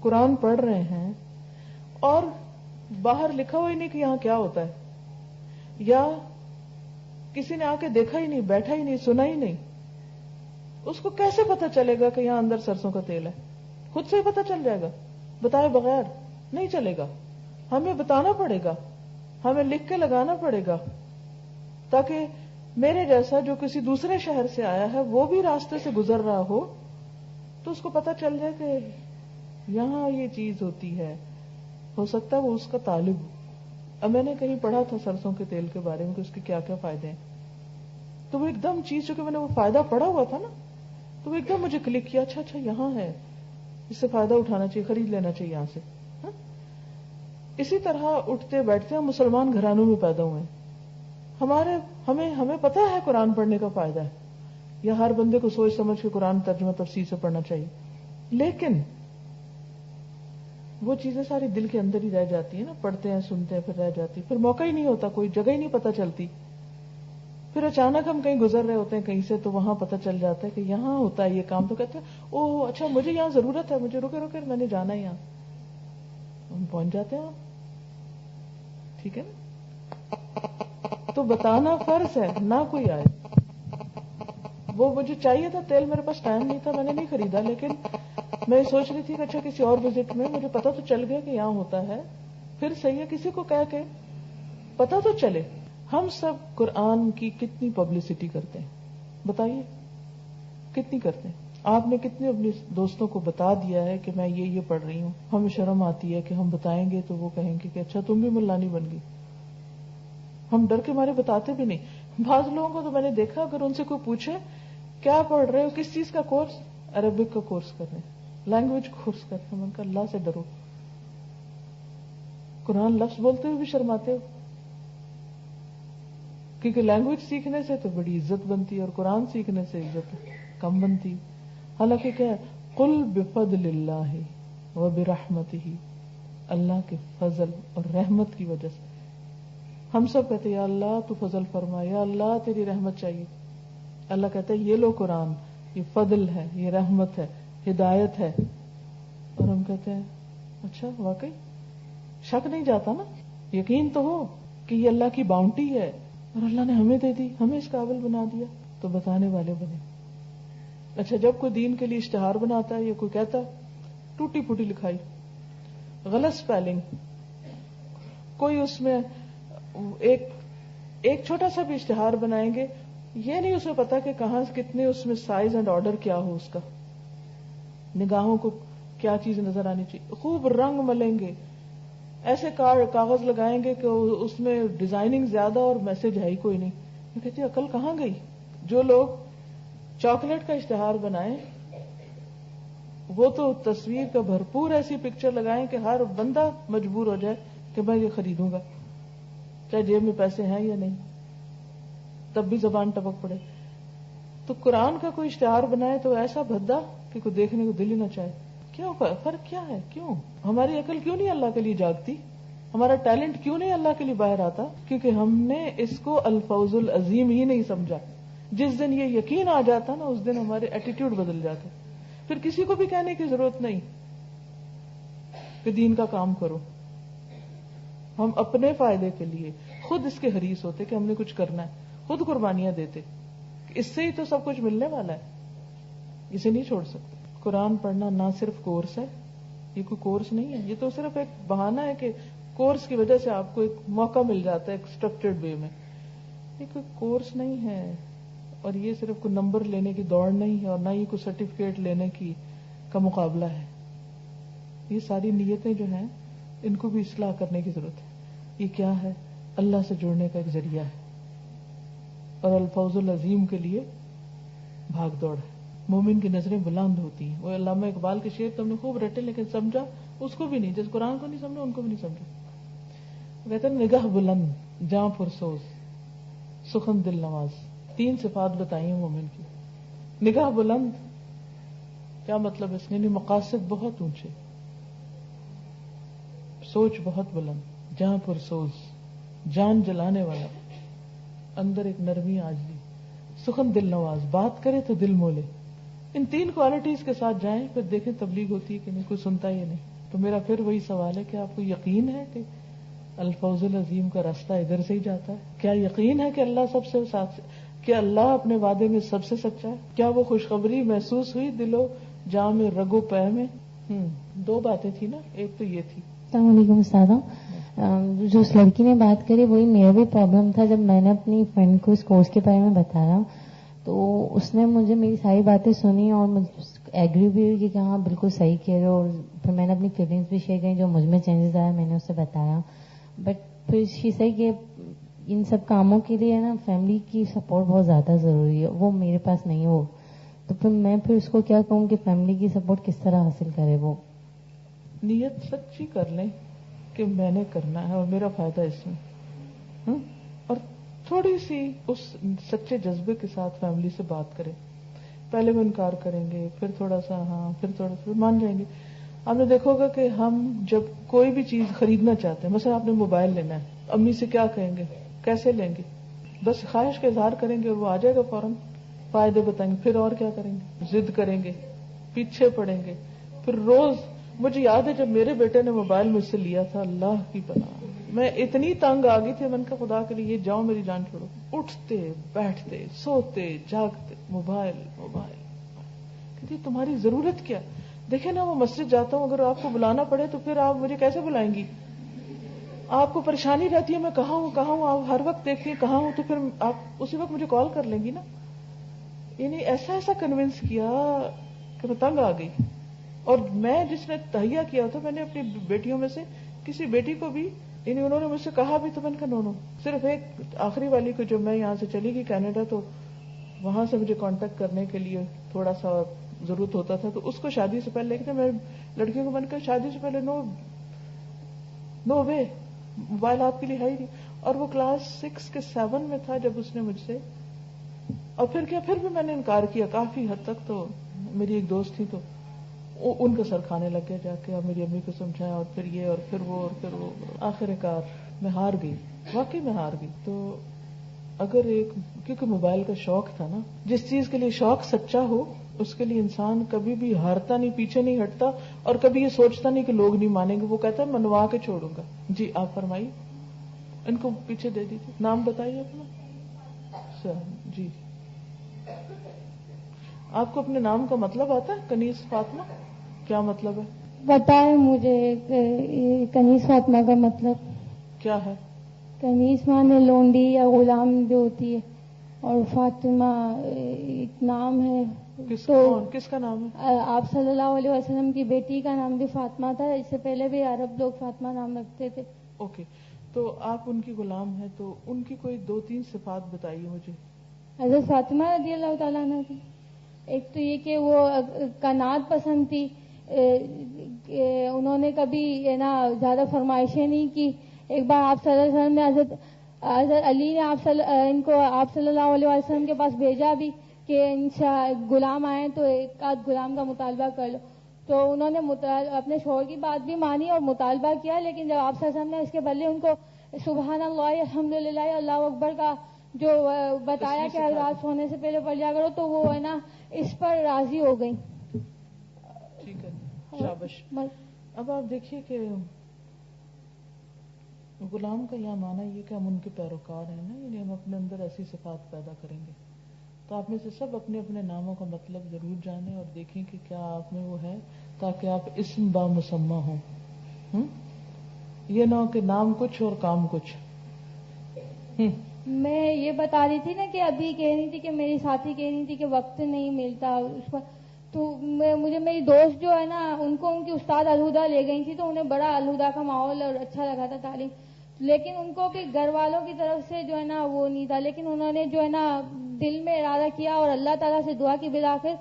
قرآن پڑھ رہے ہیں اور باہر لکھا ہوا ہی نہیں کہ یہاں کیا ہوتا ہے, یا کسی نے آ کے دیکھا ہی نہیں, بیٹھا ہی نہیں, سنا ہی نہیں, اس کو کیسے پتا چلے گا کہ یہاں اندر سرسوں کا تیل ہے؟ خود سے ہی پتا چل جائے گا, بتائے بغیر نہیں چلے گا. ہمیں بتانا پڑے گا, ہمیں لکھ کے لگانا پڑے گا, تاکہ میرے جیسا جو کسی دوسرے شہر سے آیا ہے وہ بھی راستے سے گزر رہا ہو تو اس کو پتا چل جائے کہ یہاں یہ چیز ہوتی ہے. ہو سکتا ہے وہ اس کا طالب ہو. اب میں نے کہیں پڑھا تھا سرسوں کے تیل کے بارے میں کہ اس کے کیا کیا فائدے ہیں, تو وہ ایک دم چیز, چونکہ میں نے وہ فائدہ پڑھا ہوا تھا نا, تو وہ ایک دم مجھے کلک کیا, اچھا یہاں ہے, اس سے فائدہ اٹھانا چاہیے, خرید لینا چاہیے یہاں سے. اسی طرح اٹھتے بیٹھتے ہم مسلمان گھرانوں میں پیدا ہوئے ہیں, ہمیں پتا ہے قرآن پڑھنے کا فائدہ ہے, یا ہر بندے کو سوچ سمجھ کے قرآن ترجمہ تفسیر سے پڑھنا چاہیے, لیکن وہ چیزیں ساری دل کے اندر ہی رہ جاتی ہیں نا, پڑھتے ہیں سنتے ہیں پھر رہ جاتی, پھر موقع ہی نہیں ہوتا, کوئی جگہ ہی نہیں پتا چلتی. پھر اچانک ہم کہیں گزر رہے ہوتے ہیں کہیں سے, تو وہاں پتا چل جاتا ہے کہ یہاں ہوتا ہے یہ کام, تو کہتے ہیں اوہ اچھا مجھے یہاں ضرورت ہے, مجھے رکے میں نے جانا ہے یہاں, ہم پہنچ جاتے ہیں. ٹھیک ہے نا, تو بتانا فرض ہے, نہ کوئی آئے. وہ مجھے چاہیے تھا تیل, میرے پاس ٹائم نہیں تھا, میں نے نہیں خریدا, لیکن میں سوچ رہی تھی کہ اچھا کسی اور وزٹ میں مجھے پتا تو چل گیا کہ یہاں ہوتا ہے, پھر صحیح ہے کسی کو کہہ کے پتا تو چلے. ہم سب قرآن کی کتنی پبلسٹی کرتے ہیں, بتائیے کتنی کرتے ہیں؟ آپ نے کتنے اپنے دوستوں کو بتا دیا ہے کہ میں یہ پڑھ رہی ہوں؟ ہمیں شرم آتی ہے کہ ہم بتائیں گے تو وہ کہیں گے کہ اچھا تم بھی ملانی بن گئی. ہم ڈر کے مارے بتاتے بھی نہیں. بعض لوگوں کو تو میں نے دیکھا, اگر ان سے کوئی پوچھے کیا پڑھ رہے ہو, کس چیز کا کورس, عربک کا کورس کر رہے ہیں, لینگویج کورس کر رہے ہیں. من کا اللہ سے ڈرو, قرآن لفظ بولتے ہوئے بھی شرماتے ہو, کیونکہ لینگویج سیکھنے سے تو بڑی عزت بنتی ہے اور قرآن سیکھنے سے عزت کم بنتی. حالانکہ کیا ہے, قل بفضل اللہ وبرحمتہ, اللہ کے فضل اور رحمت کی وجہ سے. ہم سب کہتے ہیں یا اللہ تو فضل فرما, یا اللہ تیری رحمت چاہیے. اللہ کہتا ہے یہ لو قرآن, یہ فضل ہے, یہ رحمت ہے, ہدایت ہے. اور ہم کہتے ہیں اچھا واقعی, شک نہیں جاتا نا, یقین تو ہو کہ یہ اللہ کی باؤنٹی ہے اور اللہ نے ہمیں دے دی, ہمیں اس قابل بنا دیا, تو بتانے والے بنے. اچھا جب کوئی دین کے لیے اشتہار بناتا ہے یا کوئی کہتا ہے ٹوٹی پھوٹی لکھائی, غلط سپیلنگ, کوئی اس میں ایک چھوٹا سا بھی اشتہار بنائیں گے, یہ نہیں اسے پتا کہ کہاں کتنے اس میں سائز اینڈ آرڈر کیا ہو, اس کا نگاہوں کو کیا چیز نظر آنی چاہیے, خوب رنگ ملیں گے, ایسے کاغذ لگائیں گے کہ اس میں ڈیزائننگ زیادہ اور میسج ہے ہی کوئی نہیں. میں کہتی عقل کہاں گئی؟ جو لوگ چاکلیٹ کا اشتہار بنائیں وہ تو تصویر کا بھرپور ایسی پکچر لگائیں کہ ہر بندہ مجبور ہو جائے کہ میں یہ خریدوں گا, چاہے جیب میں پیسے ہیں یا نہیں, تب بھی زبان ٹپک پڑے. تو قرآن کا کوئی اشتہار بنائے تو ایسا بھدا کہ کوئی دیکھنے کو دل ہی نہ چاہے. کیوں, فرق کیا ہے؟ کیوں ہماری عقل کیوں نہیں اللہ کے لیے جاگتی؟ ہمارا ٹیلنٹ کیوں نہیں اللہ کے لیے باہر آتا؟ کیونکہ ہم نے اس کو الفوز العظیم ہی نہیں سمجھا. جس دن یہ یقین آ جاتا نا, اس دن ہمارے ایٹیٹیوڈ بدل جاتے, پھر کسی کو بھی کہنے کی ضرورت نہیں کہ دین کا کام کرو. ہم اپنے فائدے کے لیے خود اس کے حریص ہوتے کہ ہم نے کچھ کرنا ہے, خود قربانیاں دیتے, اس سے ہی تو سب کچھ ملنے والا ہے, اسے نہیں چھوڑ سکتے. قرآن پڑھنا نہ صرف کورس ہے, یہ کوئی کورس نہیں ہے, یہ تو صرف ایک بہانہ ہے کہ کورس کی وجہ سے آپ کو ایک موقع مل جاتا ہے ایک اسٹرکچرڈ وے میں. یہ کوئی کورس نہیں ہے, اور یہ صرف کوئی نمبر لینے کی دوڑ نہیں ہے, اور نہ ہی کوئی سرٹیفکیٹ لینے کا مقابلہ ہے. یہ ساری نیتیں جو ہیں ان کو بھی اصلاح کرنے کی ضرورت ہے. یہ کیا ہے؟ اللہ سے جڑنے کا ایک ذریعہ ہے, اور الفوز العظیم کے لیے بھاگ دوڑ ہے. مومن کی نظریں بلند ہوتی ہیں. وہ علامہ اقبال کے شعر تم نے خوب رٹے, لیکن سمجھا اس کو بھی نہیں, جس قرآن کو نہیں سمجھا ان کو بھی نہیں سمجھا. کہتے ہیں نگاہ بلند جاں پرسوز سخن دل نواز. 3 صفات بتائی ہیں مومن کی. نگاہ بلند کیا مطلب اس نے؟ مقاصد بہت اونچے, سوچ بہت بلند, جاں پرسوز جان جلانے والا, اندر ایک نرمی آجزی. سخن دل نواز, بات کرے تو دل مولے, ان 3 کوالٹیز کے ساتھ جائیں, پھر دیکھیں تبلیغ ہوتی ہے کہ نہیں, کوئی سنتا ہی نہیں. تو میرا پھر وہی سوال ہے کہ آپ کو یقین ہے کہ الفوز العظیم کا راستہ ادھر سے ہی جاتا ہے؟ کیا یقین ہے کہ اللہ سب سے ساتھ, کیا اللہ اپنے وعدے میں سب سے سچا ہے؟ کیا وہ خوشخبری محسوس ہوئی دل و جاں میں, رگ و پے میں؟ 2 باتیں تھی نا, ایک تو یہ تھی. السلام علیکم استاذہ. جو اس لڑکی نے بات کری وہی میرا بھی پرابلم تھا. جب میں نے اپنی فرینڈ کو اس کورس کے بارے میں بتایا تو اس نے مجھے میری ساری باتیں سنی اور ایگری بھی ہوئی کہ ہاں بالکل صحیح کہہ رہے ہو. اور پھر میں نے اپنی فیلنگس بھی شیئر کی, جو مجھ میں چینجز آیا میں نے اسے بتایا. بٹ پھر صحیح کہ ان سب کاموں کے لیے نا فیملی کی سپورٹ بہت زیادہ ضروری ہے, وہ میرے پاس نہیں ہے. وہ تو پھر میں اس کو کیا کہوں کہ فیملی کی سپورٹ کس طرح حاصل کرے؟ وہ نیت سچی کر لیں کہ میں نے کرنا ہے اور میرا فائدہ اس میں, اور تھوڑی سی اس سچے جذبے کے ساتھ فیملی سے بات کریں. پہلے وہ انکار کریں گے, پھر تھوڑا سا ہاں, پھر تھوڑا سا مان جائیں گے. آپ نے دیکھا ہوگا کہ ہم جب کوئی بھی چیز خریدنا چاہتے ہیں, مثلا آپ نے موبائل لینا ہے, امی سے کیا کہیں گے, کیسے لیں گے؟ بس خواہش کا اظہار کریں گے اور وہ آ جائے گا فوراً, فائدے بتائیں گے. پھر اور کیا کریں گے؟ ضد کریں گے, پیچھے پڑیں گے. پھر روز, مجھے یاد ہے جب میرے بیٹے نے موبائل مجھ سے لیا تھا, اللہ کی پناہ, میں اتنی تنگ آ گئی تھی. میں نے کہا خدا کے لیے جاؤ میری جان چھوڑو. اٹھتے بیٹھتے سوتے جاگتے موبائل موبائل. کہتی تمہاری ضرورت کیا؟ دیکھیں نا, وہ مسجد جاتا ہوں, اگر آپ کو بلانا پڑے تو پھر آپ مجھے کیسے بلائیں گی؟ آپ کو پریشانی رہتی ہے میں کہاں ہوں, آپ ہر وقت دیکھتی ہیں کہاں ہوں, تو پھر آپ اسی وقت مجھے کال کر لیں گی نا. یعنی ایسا کنونس کیا کہ میں تنگ آ گئی. اور میں جس نے تہیا کیا تھا, میں نے اپنی بیٹیوں میں سے کسی بیٹی کو بھی, یعنی انہوں نے مجھ سے کہا بھی تو میں نے کہا نو, صرف ایک آخری والی کو, جب میں یہاں سے چلی گئی کینیڈا تو وہاں سے مجھے کانٹیکٹ کرنے کے لیے تھوڑا سا ضرورت ہوتا تھا, تو اس کو شادی سے پہلے, لیکن میں لڑکیوں کو میں نے کہا شادی سے پہلے نو وے, موبائل آپ کے لیے ہے ہی نہیں. اور وہ کلاس 6 کے 7 میں تھا جب اس نے مجھ سے, اور پھر کیا, پھر بھی میں نے انکار کیا کافی حد تک. تو میری ایک دوست تھی تو ان کا سر کھانے لگ گیا جا کے, اور میری امی کو سمجھایا, اور پھر یہ, اور پھر وہ, اور پھر وہ. آخر کار میں ہار گئی, واقعی میں ہار گئی. تو اگر کیونکہ موبائل کا شوق تھا نا, جس چیز کے لیے شوق سچا ہو اس کے لیے انسان کبھی بھی ہارتا نہیں, پیچھے نہیں ہٹتا, اور کبھی یہ سوچتا نہیں کہ لوگ نہیں مانیں گے. وہ کہتا ہے منوا کے چھوڑوں گا. جی آپ فرمائیے, ان کو پیچھے دے دیجیے, نام بتائیے اپنا. جی آپ کو اپنے نام کا مطلب آتا ہے؟ کنیز فاطمہ کیا مطلب ہے؟ بتائیں مجھے. کنیز فاطمہ کا مطلب کیا ہے؟ کنیز مانے لونڈی یا غلام جو ہوتی ہے, اور فاطمہ ایک نام ہے. کس کا نام ہے؟ آپ صلی اللہ علیہ وسلم کی بیٹی کا نام بھی فاطمہ تھا. اس سے پہلے بھی عرب لوگ فاطمہ نام رکھتے تھے. اوکے, تو آپ ان کی غلام ہیں, تو ان کی کوئی 2-3 صفات بتائیے مجھے. حضرت فاطمہ رضی اللہ تعالیٰ عنہ کی ایک تو یہ کہ وہ قناعت پسند تھی, انہوں نے کبھی نا زیادہ فرمائشیں نہیں کی. ایک بار آپ صلی اللہ علیہ وسلم نے حضرت علی نے ان کو آپ صلی اللہ علیہ وسلم کے پاس بھیجا بھی کہ غلام آئے تو ایک آدھ غلام کا مطالبہ کر لو. تو انہوں نے اپنے شوہر کی بات بھی مانی اور مطالبہ کیا, لیکن جب آپ صلی اللہ علیہ وسلم نے اس کے بدلے ان کو سبحان اللہ الحمدللہ اللہ اکبر کا جو بتایا کہ رات سونے سے پہلے پڑھ جا کرو, تو وہ ہے نا اس پر راضی ہو گئی. ٹھیک ہے, شاباش. اب آپ دیکھیے کہ غلام کا یہ معنی یہ کہ ہم ان کے پیروکار ہیں نا, یعنی ہم اپنے اندر ایسی صفات پیدا کریں گے. تو آپ میں سے سب اپنے اپنے ناموں کا مطلب ضرور جانیں اور دیکھیں کہ کیا آپ میں وہ ہے, تاکہ آپ اسم با مسمہ ہوں. یہ نہ ہو کہ نام کچھ اور کام کچھ. میں یہ بتا رہی تھی نا کہ ابھی کہہ رہی تھی کہ میری ساتھی کہہ رہی تھی کہ وقت نہیں ملتا اس پر, تو مجھے میری دوست جو ہے نا ان کو ان کی استاد الہدا لے گئی تھی, تو انہیں بڑا الہدا کا ماحول اور اچھا لگا تھا تعلیم, لیکن ان کو کہ گھر والوں کی طرف سے جو ہے نا وہ نہیں تھا. لیکن انہوں نے جو ہے نا دل میں ارادہ کیا اور اللہ تعالیٰ سے دعا کی, بلاخر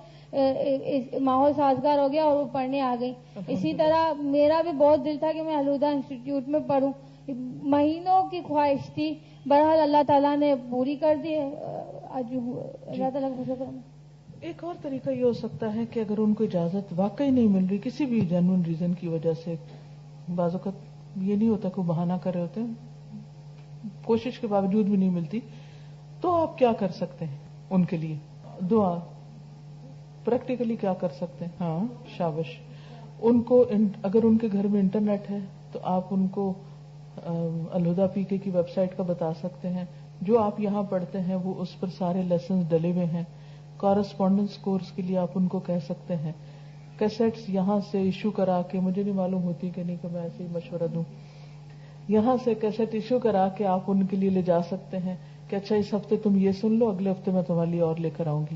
ماحول سازگار ہو گیا اور وہ پڑھنے آ گئی. اسی طرح میرا بھی بہت دل تھا کہ میں الہدا انسٹیٹیوٹ میں پڑھوں, مہینوں کی خواہش تھی, بہرحال اللہ تعالیٰ نے پوری کر دی ہے. آج اللہ تعالیٰ کا شکر. ایک اور طریقہ یہ ہو سکتا ہے کہ اگر ان کو اجازت واقعی نہیں مل رہی کسی بھی جینوئن ریزن کی وجہ سے, بعض اوقات یہ نہیں ہوتا کہ بہانہ کر رہے ہوتے ہیں, کوشش کے باوجود بھی نہیں ملتی, تو آپ کیا کر سکتے ہیں ان کے لیے؟ دعا. پریکٹیکلی کیا کر سکتے ہیں؟ ہاں شابش. ان کو اگر ان کے گھر میں انٹرنیٹ ہے تو آپ ان کو الہدا پی کے کی ویب سائٹ کا بتا سکتے ہیں. جو آپ یہاں پڑھتے ہیں وہ اس پر سارے لیسنز ڈلے ہوئے ہیں. کورسپونڈنس کورس کے لیے آپ ان کو کہہ سکتے ہیں. کیسٹس یہاں سے ایشو کرا کے, مجھے نہیں معلوم ہوتی کہ نہیں کہ میں ایسے ہی مشورہ دوں, یہاں سے کیسٹ ایشو کرا کے آپ ان کے لیے لے جا سکتے ہیں کہ اچھا اس ہفتے تم یہ سن لو, اگلے ہفتے میں تمہارے لیے اور لے کر آؤں گی.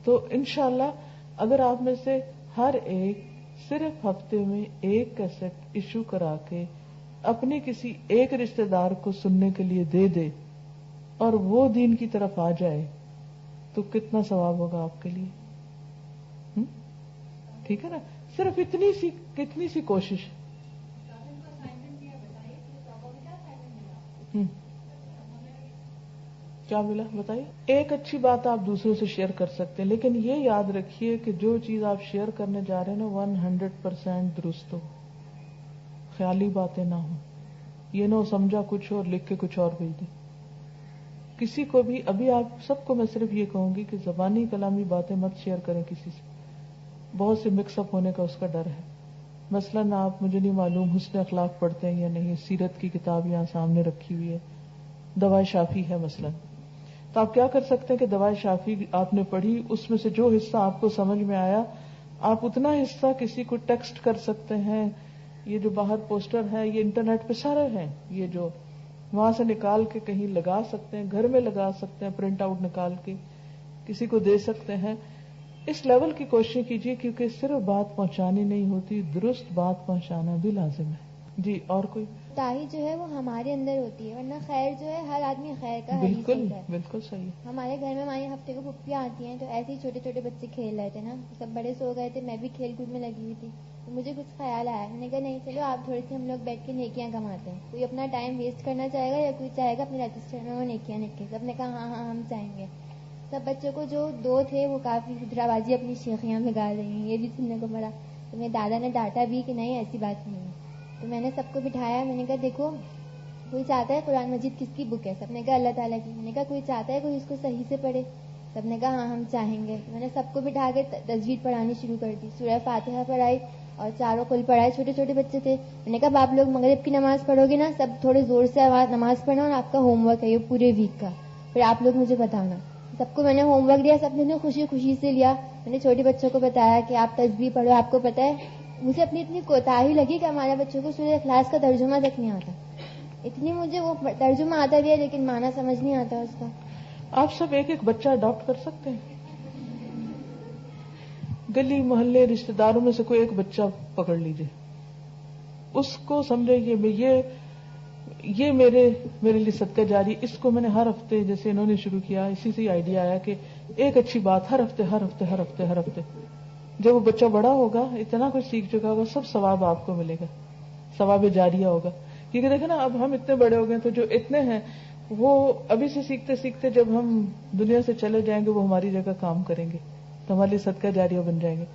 تو انشاءاللہ اگر آپ میں سے ہر ایک صرف ہفتے میں ایک کیسٹ ایشو کرا کے اپنے کسی ایک رشتہ دار کو سننے کے لیے دے دے اور وہ دین کی طرف آ جائے تو کتنا ثواب ہوگا آپ کے لیے. ٹھیک ہے نا, صرف کتنی سی کوشش. کیا ملا بتائیے. ایک اچھی بات آپ دوسروں سے شیئر کر سکتے ہیں, لیکن یہ یاد رکھیے کہ جو چیز آپ شیئر کرنے جا رہے ہیں نا 100% درست ہو, خیالی باتیں نہ ہوں. یہ نہ سمجھا کچھ اور لکھ کے کچھ اور بھیج دیں کسی کو بھی. ابھی آپ سب کو میں صرف یہ کہوں گی کہ زبانی کلامی باتیں مت شیئر کریں کسی سے, بہت سے مکس اپ ہونے کا اس کا ڈر ہے. مثلاً آپ, مجھے نہیں معلوم حسن اخلاق پڑھتے ہیں یا نہیں, سیرت کی کتاب یہاں سامنے رکھی ہوئی ہے, دوائے شافی ہے مثلاً, تو آپ کیا کر سکتے ہیں کہ دوائے شافی آپ نے پڑھی, اس میں سے جو حصہ آپ کو سمجھ میں آیا آپ اتنا حصہ کسی کو ٹیکسٹ کر سکتے ہیں. یہ جو باہر پوسٹر ہے یہ انٹرنیٹ پہ سارے ہیں, یہ جو وہاں سے نکال کے کہیں لگا سکتے ہیں, گھر میں لگا سکتے ہیں, پرنٹ آؤٹ نکال کے کسی کو دے سکتے ہیں. اس لیول کی کوشش کیجیے, کیونکہ صرف بات پہنچانی نہیں ہوتی, درست بات پہنچانا بھی لازم ہے. جی اور کوئی؟ کوتاہی جو ہے وہ ہمارے اندر ہوتی ہے, ورنہ خیر جو ہے ہر آدمی خیر کا حریص ہوتا ہے. بالکل صحیح. ہمارے گھر میں ہمارے ہفتے کو پھپھیاں آتی ہیں تو ایسے ہی چھوٹے چھوٹے بچے کھیل رہے تھے نا, سب بڑے سو گئے تھے, میں بھی کھیل کود میں لگی ہوئی تھی. تو مجھے کچھ خیال آیا, میں نے کہا نہیں چلو آپ تھوڑی سی ہم لوگ بیٹھ کے نیکیاں کماتے ہیں. کوئی اپنا ٹائم ویسٹ کرنا چاہے گا یا کوئی چاہے گا اپنے رجسٹر میں وہ نیکیاں لکھے. سب نے کہا ہاں ہم چاہیں گے. سب بچوں کو جو دو تھے وہ کافی خدرہ بازی اپنی شیخیاں میں گا رہی ہیں, یہ بھی سننے کو ملا. تو میرے دادا نے ڈانٹا بھی کہ نہیں ایسی بات نہیں ہے. تو میں نے سب کو بٹھایا, میں نے کہا دیکھو کوئی چاہتا ہے قرآن مجید کس کی بک ہے؟ سب نے کہا اللہ تعالیٰ کی. میں نے کہا کوئی چاہتا ہے کوئی اس کو صحیح سے پڑھے؟ سب نے کہا ہاں ہم چاہیں گے. میں نے سب کو بٹھا کے تجوید پڑھانی شروع کر دی, سورہ فاتحہ پڑھائی اور چاروں قل پڑھائے. چھوٹے چھوٹے بچے تھے. میں نے کہا آپ لوگ مغرب کی نماز پڑھو گے نا, سب تھوڑے زور سے آواز نماز پڑھنا, اور آپ کا ہوم ورک ہے یہ پورے ویک کا, پھر آپ لوگ مجھے بتانا. سب کو میں نے ہوم ورک دیا, سب نے خوشی خوشی سے لیا. میں نے چھوٹے بچوں کو بتایا کہ آپ تسبیح پڑھو. آپ کو پتہ ہے مجھے اپنی اتنی کوتاہی لگی کہ ہمارے بچوں کو سورہ اخلاص کا ترجمہ تک نہیں آتا. اتنی مجھے وہ ترجمہ آتا بھی ہے لیکن معنی سمجھ نہیں آتا اس کا. آپ سب ایک ایک بچہ اڈاپٹ کر سکتے ہیں. گلی محلے رشتے داروں میں سے کوئی ایک بچہ پکڑ لیجئے, اس کو سمجھے یہ میرے لیے صدقہ جاری. اس کو میں نے ہر ہفتے, جیسے انہوں نے شروع کیا, اسی سے آئیڈیا آیا کہ ایک اچھی بات ہر ہفتے. جب وہ بچہ بڑا ہوگا, اتنا کچھ سیکھ چکا ہوگا, سب ثواب آپ کو ملے گا, ثواب جاریہ ہوگا. کیونکہ دیکھیں نا اب ہم اتنے بڑے ہو گئے تو جو اتنے ہیں وہ ابھی سے سیکھتے سیکھتے جب ہم دنیا سے چلے جائیں گے وہ ہماری جگہ کام کریں گے, تو ہمارے لیے صدقہ جاریہ بن جائیں گے.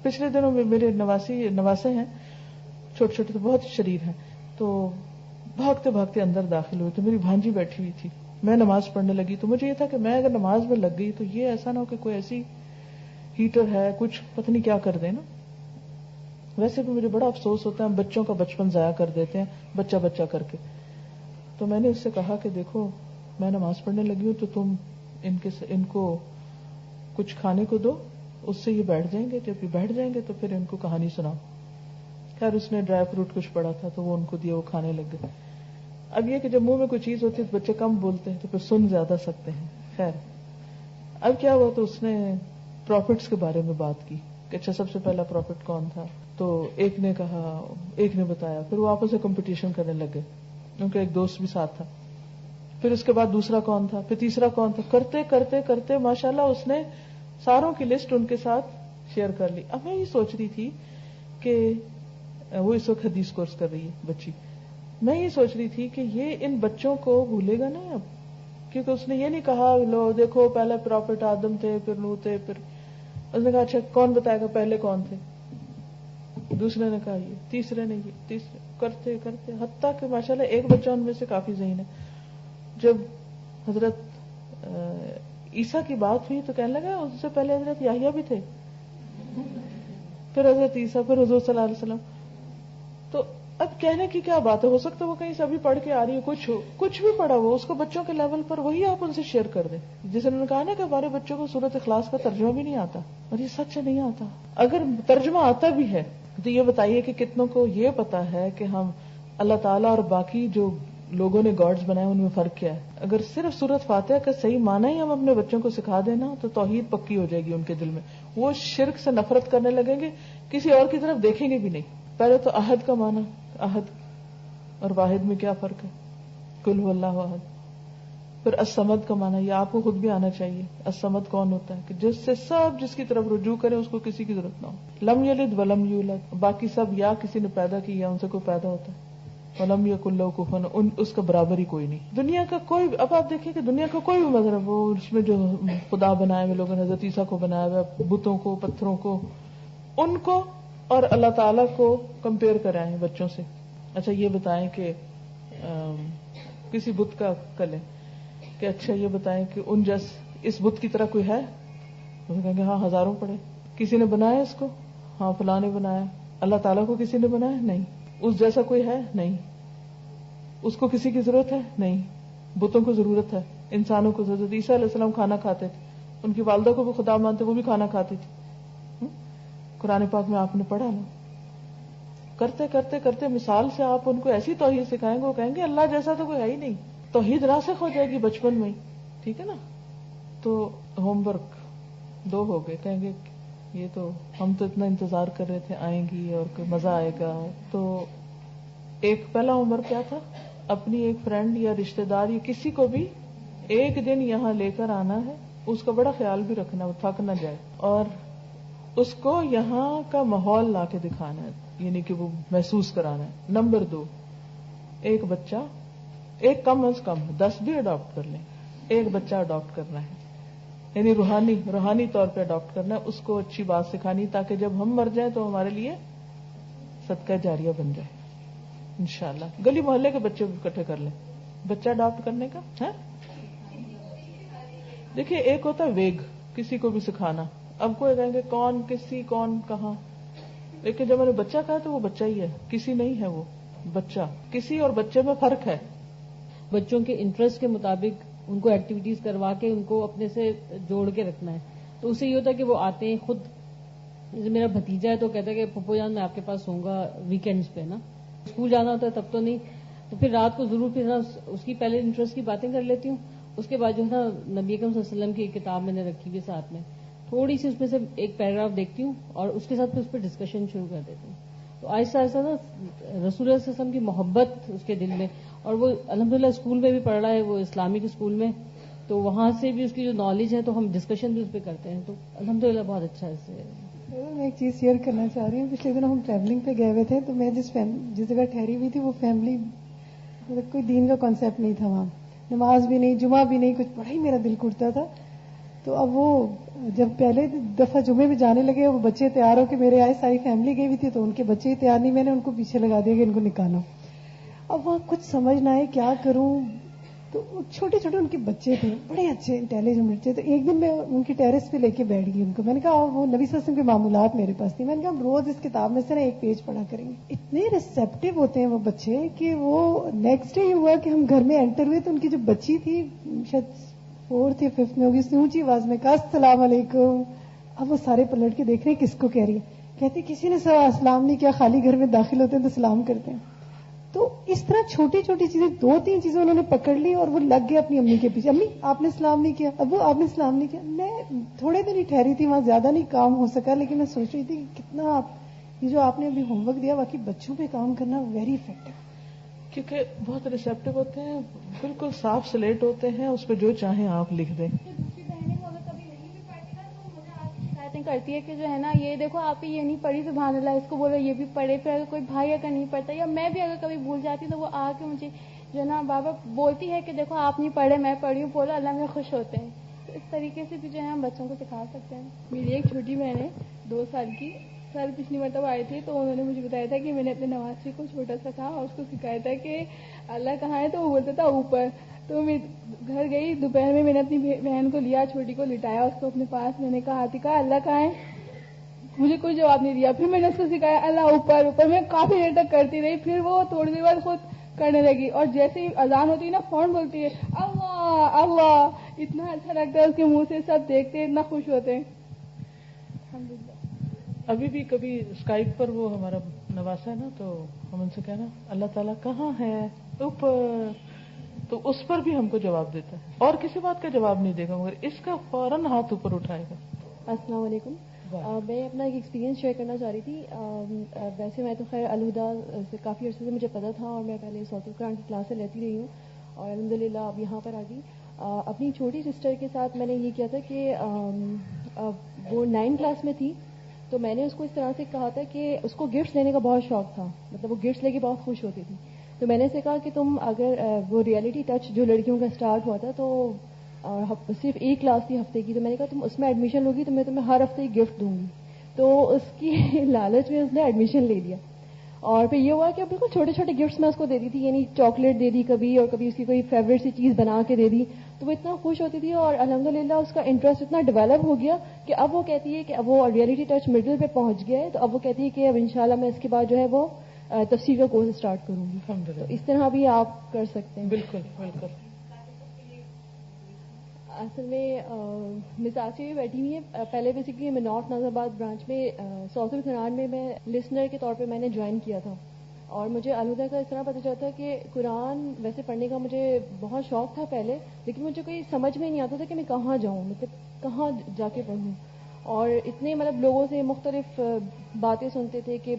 پچھلے دنوں میں میرے نواسے ہیں, چھوٹے چھوٹے تو بہت شریر ہیں, تو بھاگتے بھاگتے اندر داخل ہوئے تو میری بھانجی بیٹھی ہوئی تھی. میں نماز پڑھنے لگی تو مجھے یہ تھا کہ میں اگر نماز میں لگ گئی تو یہ ایسا نہ ہو کہ کوئی ایسی ہیٹر ہے کچھ پتہ نہیں کیا کر دے نا. ویسے بھی مجھے بڑا افسوس ہوتا ہے, ہم بچوں کا بچپن ضائع کر دیتے ہیں بچہ کر کے. تو میں نے اس سے کہا کہ دیکھو میں نماز پڑھنے لگی ہوں تو تم ان کو کچھ کھانے کو دو, اس سے یہ بیٹھ جائیں گے, جب یہ بیٹھ جائیں گے تو پھر ان کو کہانی سناؤ. خیر اس نے ڈرائی فروٹ کچھ پڑا تھا تو وہ ان کو دیا, وہ کھانے لگ گئے. اب یہ کہ جب منہ میں کوئی چیز ہوتی ہے تو بچے کم بولتے ہیں تو پھر سن زیادہ سکتے ہیں. خیر اب کیا ہوا تو اس نے پروفٹس کے بارے میں بات کی کہ اچھا سب سے پہلا پروفٹ کون تھا, تو ایک نے کہا, ایک نے بتایا, پھر وہ آپس میں کمپٹیشن کرنے لگے, ان کا ایک دوست بھی ساتھ تھا. پھر اس کے بعد دوسرا کون تھا, پھر تیسرا کون تھا, کرتے کرتے کرتے ماشاءاللہ اس نے ساروں کی لسٹ ان کے ساتھ شیئر کر لی. اب میں یہ سوچ رہی تھی کہ وہ اس وقت حدیث کورس کر رہی ہے بچی, میں یہ سوچ رہی تھی کہ یہ ان بچوں کو بھولے گا نا اب, کیونکہ اس نے یہ نہیں کہا لو دیکھو پہلے پروفٹ آدم تھے, پھر نوح تھے, پھر اس نے کہا اچھا کون بتائے گا پہلے کون تھے, دوسرے نے کہا یہ, تیسرے نے یہ, تیسرے کرتے کرتے حتیٰ کہ ماشاءاللہ ایک بچہ ان میں سے کافی ذہین ہے. جب حضرت عیسیٰ کی بات ہوئی تو کہنے لگا اس سے پہلے حضرت یحییٰ بھی تھے، پھر حضرت عیسیٰ، پھر حضور صلی اللہ علیہ وسلم. تو اب کہنے کی کیا بات ہے، ہو سکتا ہے وہ کہیں سے ابھی پڑھ کے آ رہی ہے، کچھ بھی پڑھا وہ اس کو بچوں کے لیول پر وہی آپ ان سے شیئر کر دیں. جس نے کہا نا کہ ہمارے بچوں کو سورۃ اخلاص کا ترجمہ بھی نہیں آتا، اور یہ سچ نہیں آتا. اگر ترجمہ آتا بھی ہے تو یہ بتائیے کہ کتنوں کو یہ پتا ہے کہ ہم اللہ تعالیٰ اور باقی جو لوگوں نے گاڈز بنائے ان میں فرق کیا ہے. اگر صرف سورۃ فاتحہ کا صحیح معنی ہی ہم اپنے بچوں کو سکھا دینا تو توحید پکی ہو جائے گی ان کے دل میں. وہ شرک سے نفرت کرنے لگیں گے، کسی اور کی طرف دیکھیں گے بھی نہیں. پہلے تو عہد کا معنی، عہد اور واحد میں کیا فرق ہے، قل هو اللہ احد. پھر الصمد کا معنی، یہ آپ کو خود بھی آنا چاہیے. الصمد کون ہوتا ہے کہ جس سے سب جس کی طرف رجوع کرے اس کو کسی کی ضرورت نہ ہو. لم یلد ولم یولد، باقی سب یا کسی نے پیدا کی یا ان سے کوئی پیدا ہوتا ہے. ولم یکن لہ کفوا احد، اس کا برابر ہی کوئی نہیں. دنیا کا کوئی، اب آپ دیکھیں کہ دنیا کا کوئی بھی مذہب وہ اس میں جو خدا بنائے ہوئے لوگوں نے، حضرت عیسیٰ کو بنایا ہوا، بتوں کو، پتھروں کو، ان کو اور اللہ تعالیٰ کو کمپیئر کرائیں بچوں سے. اچھا یہ بتائیں کہ کسی بت کا کلے کہ اچھا یہ بتائیں کہ ان جس اس بت کی طرح کوئی ہے؟ کہیں گے ہاں ہزاروں پڑے. کسی نے بنایا اس کو؟ ہاں فلاں نے بنایا. اللہ تعالیٰ کو کسی نے بنایا؟ نہیں. اس جیسا کوئی ہے؟ نہیں. اس کو کسی کی ضرورت ہے؟ نہیں. بتوں کو ضرورت ہے، انسانوں کو ضرورت. عیسیٰ علیہ السلام کھانا کھاتے تھے، ان کی والدہ کو بھی خدا مانتے، وہ بھی کھانا کھاتی تھی. قرآن پاک میں آپ نے پڑھا نا. کرتے کرتے کرتے مثال سے آپ ان کو ایسی توحید سکھائیں گے، وہ کہیں گے اللہ جیسا تو کوئی ہے ہی نہیں. توحید راسخ ہو جائے گی بچپن میں. ٹھیک ہے نا. تو ہوم ورک 2 ہو گئے. کہیں گے یہ تو ہم تو اتنا انتظار کر رہے تھے آئیں گی اور مزہ آئے گا. تو ایک پہلا ہوم ورک کیا تھا، اپنی ایک فرینڈ یا رشتے دار یا کسی کو بھی ایک دن یہاں لے کر آنا ہے. اس کا بڑا خیال بھی رکھنا، وہ تھک نہ جائے، اور اس کو یہاں کا ماحول لا کے دکھانا ہے، یعنی کہ وہ محسوس کرانا ہے. نمبر 2، ایک بچہ، ایک کم از کم 10 بھی اڈاپٹ کر لیں، ایک بچہ اڈاپٹ کرنا ہے، یعنی روحانی طور پہ اڈاپٹ کرنا ہے. اس کو اچھی بات سکھانی تاکہ جب ہم مر جائیں تو ہمارے لیے صدقہ جاریہ بن جائے انشاءاللہ. گلی محلے کے بچے اکٹھے کر لیں بچہ اڈاپٹ کرنے کا ہے. دیکھیے ایک ہوتا ہے ویگ، کسی کو بھی سکھانا. اب کوئی کہیں گے کون کسی کون کہاں، لیکن جب میں نے بچہ کہا تو وہ بچہ ہی ہے، کسی نہیں ہے وہ بچہ. کسی اور بچے میں فرق ہے. بچوں کے انٹرسٹ کے مطابق ان کو ایکٹیویٹیز کروا کے ان کو اپنے سے جوڑ کے رکھنا ہے. تو اس سے یہ ہوتا ہے کہ وہ آتے ہیں خود. جیسے میرا بھتیجا ہے تو کہتا ہے کہ پپو جان میں آپ کے پاس سوں گا ویکینڈز پہ نا. اسکول جانا ہوتا ہے تب تو نہیں، تو پھر رات کو ضرور پھر اس کی پہلے انٹرسٹ کی باتیں کر لیتی ہوں. اس کے بعد جو ہے نا نبی اکرم صلی اللہ علیہ وسلم کی کتاب میں نے رکھی ہوئی ساتھ میں، تھوڑی سی اس میں سے ایک پیراگراف دیکھتی ہوں اور اس کے ساتھ پھر اس پہ ڈسکشن شروع کر دیتی ہوں. تو آہستہ آہستہ نا رسول اللہ صلی اللہ علیہ وسلم کی محبت اس کے دل میں، اور وہ الحمدللہ اسکول میں بھی پڑھ رہا ہے، وہ اسلامک اسکول میں، تو وہاں سے بھی اس کی جو نالج ہے تو ہم ڈسکشن بھی اس پہ کرتے ہیں. تو الحمدللہ بہت اچھا ہے اس سے. میں ایک چیز شیئر کرنا چاہ رہی ہوں. پچھلے دنوں ہم ٹریولنگ پہ گئے ہوئے تھے، تو میں جس جگہ ٹھہری ہوئی تھی وہ فیملی، مطلب کوئی دین کا کانسیپٹ نہیں تھا وہاں، نماز بھی نہیں، جمعہ بھی نہیں، کچھ بڑا ہی میرا دل کرتا تھا. تو اب وہ جب پہلے دفعہ جمعے میں جانے لگے، وہ بچے تیار ہو کے میرے آئے، ساری فیملی گئی ہوئی تھی تو ان کے بچے ہی تیار نہیں، میں نے ان کو پیچھے لگا دیا کہ ان کو نکالو. اب وہاں کچھ سمجھ نہ آئے کیا کروں. تو چھوٹے چھوٹے ان کے بچے تھے، بڑے اچھے انٹیلیجنٹ بچے. تو ایک دن میں ان کی ٹیرس پہ لے کے بیٹھ گئی ان کو. میں نے کہا وہ نبی صلی اللہ علیہ وسلم کے معمولات میرے پاس تھی. میں نے کہا ہم روز اس کتاب میں سے نا ایک پیج پڑھا کریں گے. اتنے ریسیپٹیو ہوتے ہیں وہ بچے کہ وہ نیکسٹ ڈے یہ ہوا کہ ہم گھر میں انٹر ہوئے تو ان کی جو بچی تھی شاید 4th یا 5th میں ہوگی، اس نے اونچی آواز میں کہا السلام علیکم. اب وہ سارے پلٹ کے دیکھ رہے ہیں کس کو کہہ رہی ہے. کہتی کسی نے سلام نہیں کیا، خالی گھر میں داخل ہوتے ہیں تو سلام کرتے ہیں. تو اس طرح چھوٹی چھوٹی چیزیں، 2-3 چیزیں انہوں نے پکڑ لی اور وہ لگ گئے اپنی امی کے پیچھے. امی آپ نے سلام نہیں کیا، ابو آپ نے سلام نہیں کیا. میں تھوڑے دن ہی ٹھہری تھی وہاں، زیادہ نہیں کام ہو سکا، لیکن میں سوچ رہی تھی کہ کتنا یہ جو آپ نے ابھی ہوم ورک دیا، واقعی بچوں پہ کام کرنا ویری افیکٹو، کیونکہ بہت ریسیپٹیو ہوتے ہیں، بالکل صاف سلیٹ ہوتے ہیں، اس پہ جو چاہیں آپ لکھ دیں. کرتی ہے کہ جو ہے نا یہ دیکھو آپ یہ نہیں پڑھی سبحان اللہ، اس کو بولو یہ بھی پڑھے. پھر اگر کوئی بھائی اگر نہیں پڑھتا یا میں بھی اگر کبھی بھول جاتی تو وہ آ کے مجھے جو ہے نا بابا بولتی ہے کہ دیکھو آپ نہیں پڑھے میں پڑھی ہوں، بولو اللہ میں خوش ہوتے ہیں. تو اس طریقے سے بھی جو ہے ہم بچوں کو سکھا سکتے ہیں. میری ایک چھوٹی بہن ہے 2 سال کی، سر پچھلی مرتبہ آئے تھے تو انہوں نے مجھے بتایا تھا کہ میں نے اپنے نواسے کو چھوٹا سا کہا اور اس کو سکھایا تھا کہ اللہ کہاں ہے تو وہ بولتا تھا اوپر. تو میں گھر گئی, دوپہر میں نے اپنی بہن کو لیا, چھوٹی کو لٹایا اس کو اپنے پاس, میں نے کہا عاتقہ اللہ کہاں ہے, مجھے کوئی جواب نہیں دیا. پھر میں نے اس کو سکھایا اللہ اوپر اوپر, میں کافی دیر تک کرتی رہی, پھر وہ تھوڑی دیر بعد خود کرنے لگی, اور جیسے ہی اذان ہوتی ہے نا فوراً بولتی ہے اللہ اللہ. اتنا اچھا لگتا ہے اس کے منہ سے, سب دیکھتے ہیں اتنا خوش ہوتے ہیں. الحمدللہ. ابھی بھی کبھی اسکائپ پر وہ ہمارا نواسا ہے نا, تو ہم ان سے کہنا اللہ تعالیٰ کہاں ہے اوپر, تو اس پر بھی ہم کو جواب دیتا ہے, اور کسی بات کا جواب نہیں دے گا مگر اس کا فوراً ہاتھ اوپر اٹھائے گا. السلام علیکم. میں اپنا ایک ایکسپیرینس شیئر کرنا چاہ رہی تھی. ویسے میں تو خیر الہدا سے کافی عرصے سے مجھے پتا تھا, اور میں پہلے سورۃ القرآن کی کلاس سے لیتی رہی ہوں, اور الحمدللہ اب یہاں پر آ گئی. اپنی چھوٹی سسٹر کے ساتھ میں نے یہ کیا تھا کہ وہ 9 کلاس میں تھی, تو میں نے اس کو اس طرح سے کہا تھا کہ اس کو گفٹس لینے کا بہت شوق تھا, مطلب وہ گفٹس لے کے بہت خوش ہوتی تھی. تو میں نے اسے کہا کہ تم اگر وہ ریئلٹی ٹچ جو لڑکیوں کا اسٹارٹ ہوا تھا, تو صرف 1 کلاس تھی ہفتے کی, تو میں نے کہا تم اس میں ایڈمیشن لوگی تو میں تمہیں ہر ہفتے ایک گفٹ دوں گی. تو اس کی لالچ میں اس نے ایڈمیشن لے لیا, اور پھر یہ ہوا کہ بالکل چھوٹے چھوٹے گفٹس میں اس کو دے دی تھی, یعنی چاکلیٹ دے دی کبھی, اور کبھی اس کی کوئی فیوریٹ سی چیز بنا کے دے دی. تو وہ اتنا خوش ہوتی تھی, اور الحمدللہ اس کا انٹرسٹ اتنا ڈیولپ ہو گیا کہ اب وہ کہتی ہے کہ اب وہ ریئلٹی ٹچ مڈل پہ پہنچ گیا ہے, تو اب وہ کہتی ہے کہ اب انشاءاللہ میں اس کے بعد جو ہے وہ تفسیر کا کورس اسٹارٹ کروں گی. تو اس طرح بھی آپ کر سکتے ہیں. بالکل بالکل. اصل میں مساج بھی بیٹھی ہوئی ہے. پہلے بیسکلی میں نارتھ ناظر آباد برانچ میں سورۃ القرآن میں لسنر کے طور پہ میں نے جوائن کیا تھا, اور مجھے الہدا کا اس طرح پتہ چلتا ہے کہ قرآن ویسے پڑھنے کا مجھے بہت شوق تھا پہلے, لیکن مجھے کوئی سمجھ میں نہیں آتا تھا کہ میں کہاں جاؤں, مطلب کہاں جا کے پڑھوں. اور اتنے مطلب لوگوں سے مختلف باتیں سنتے تھے کہ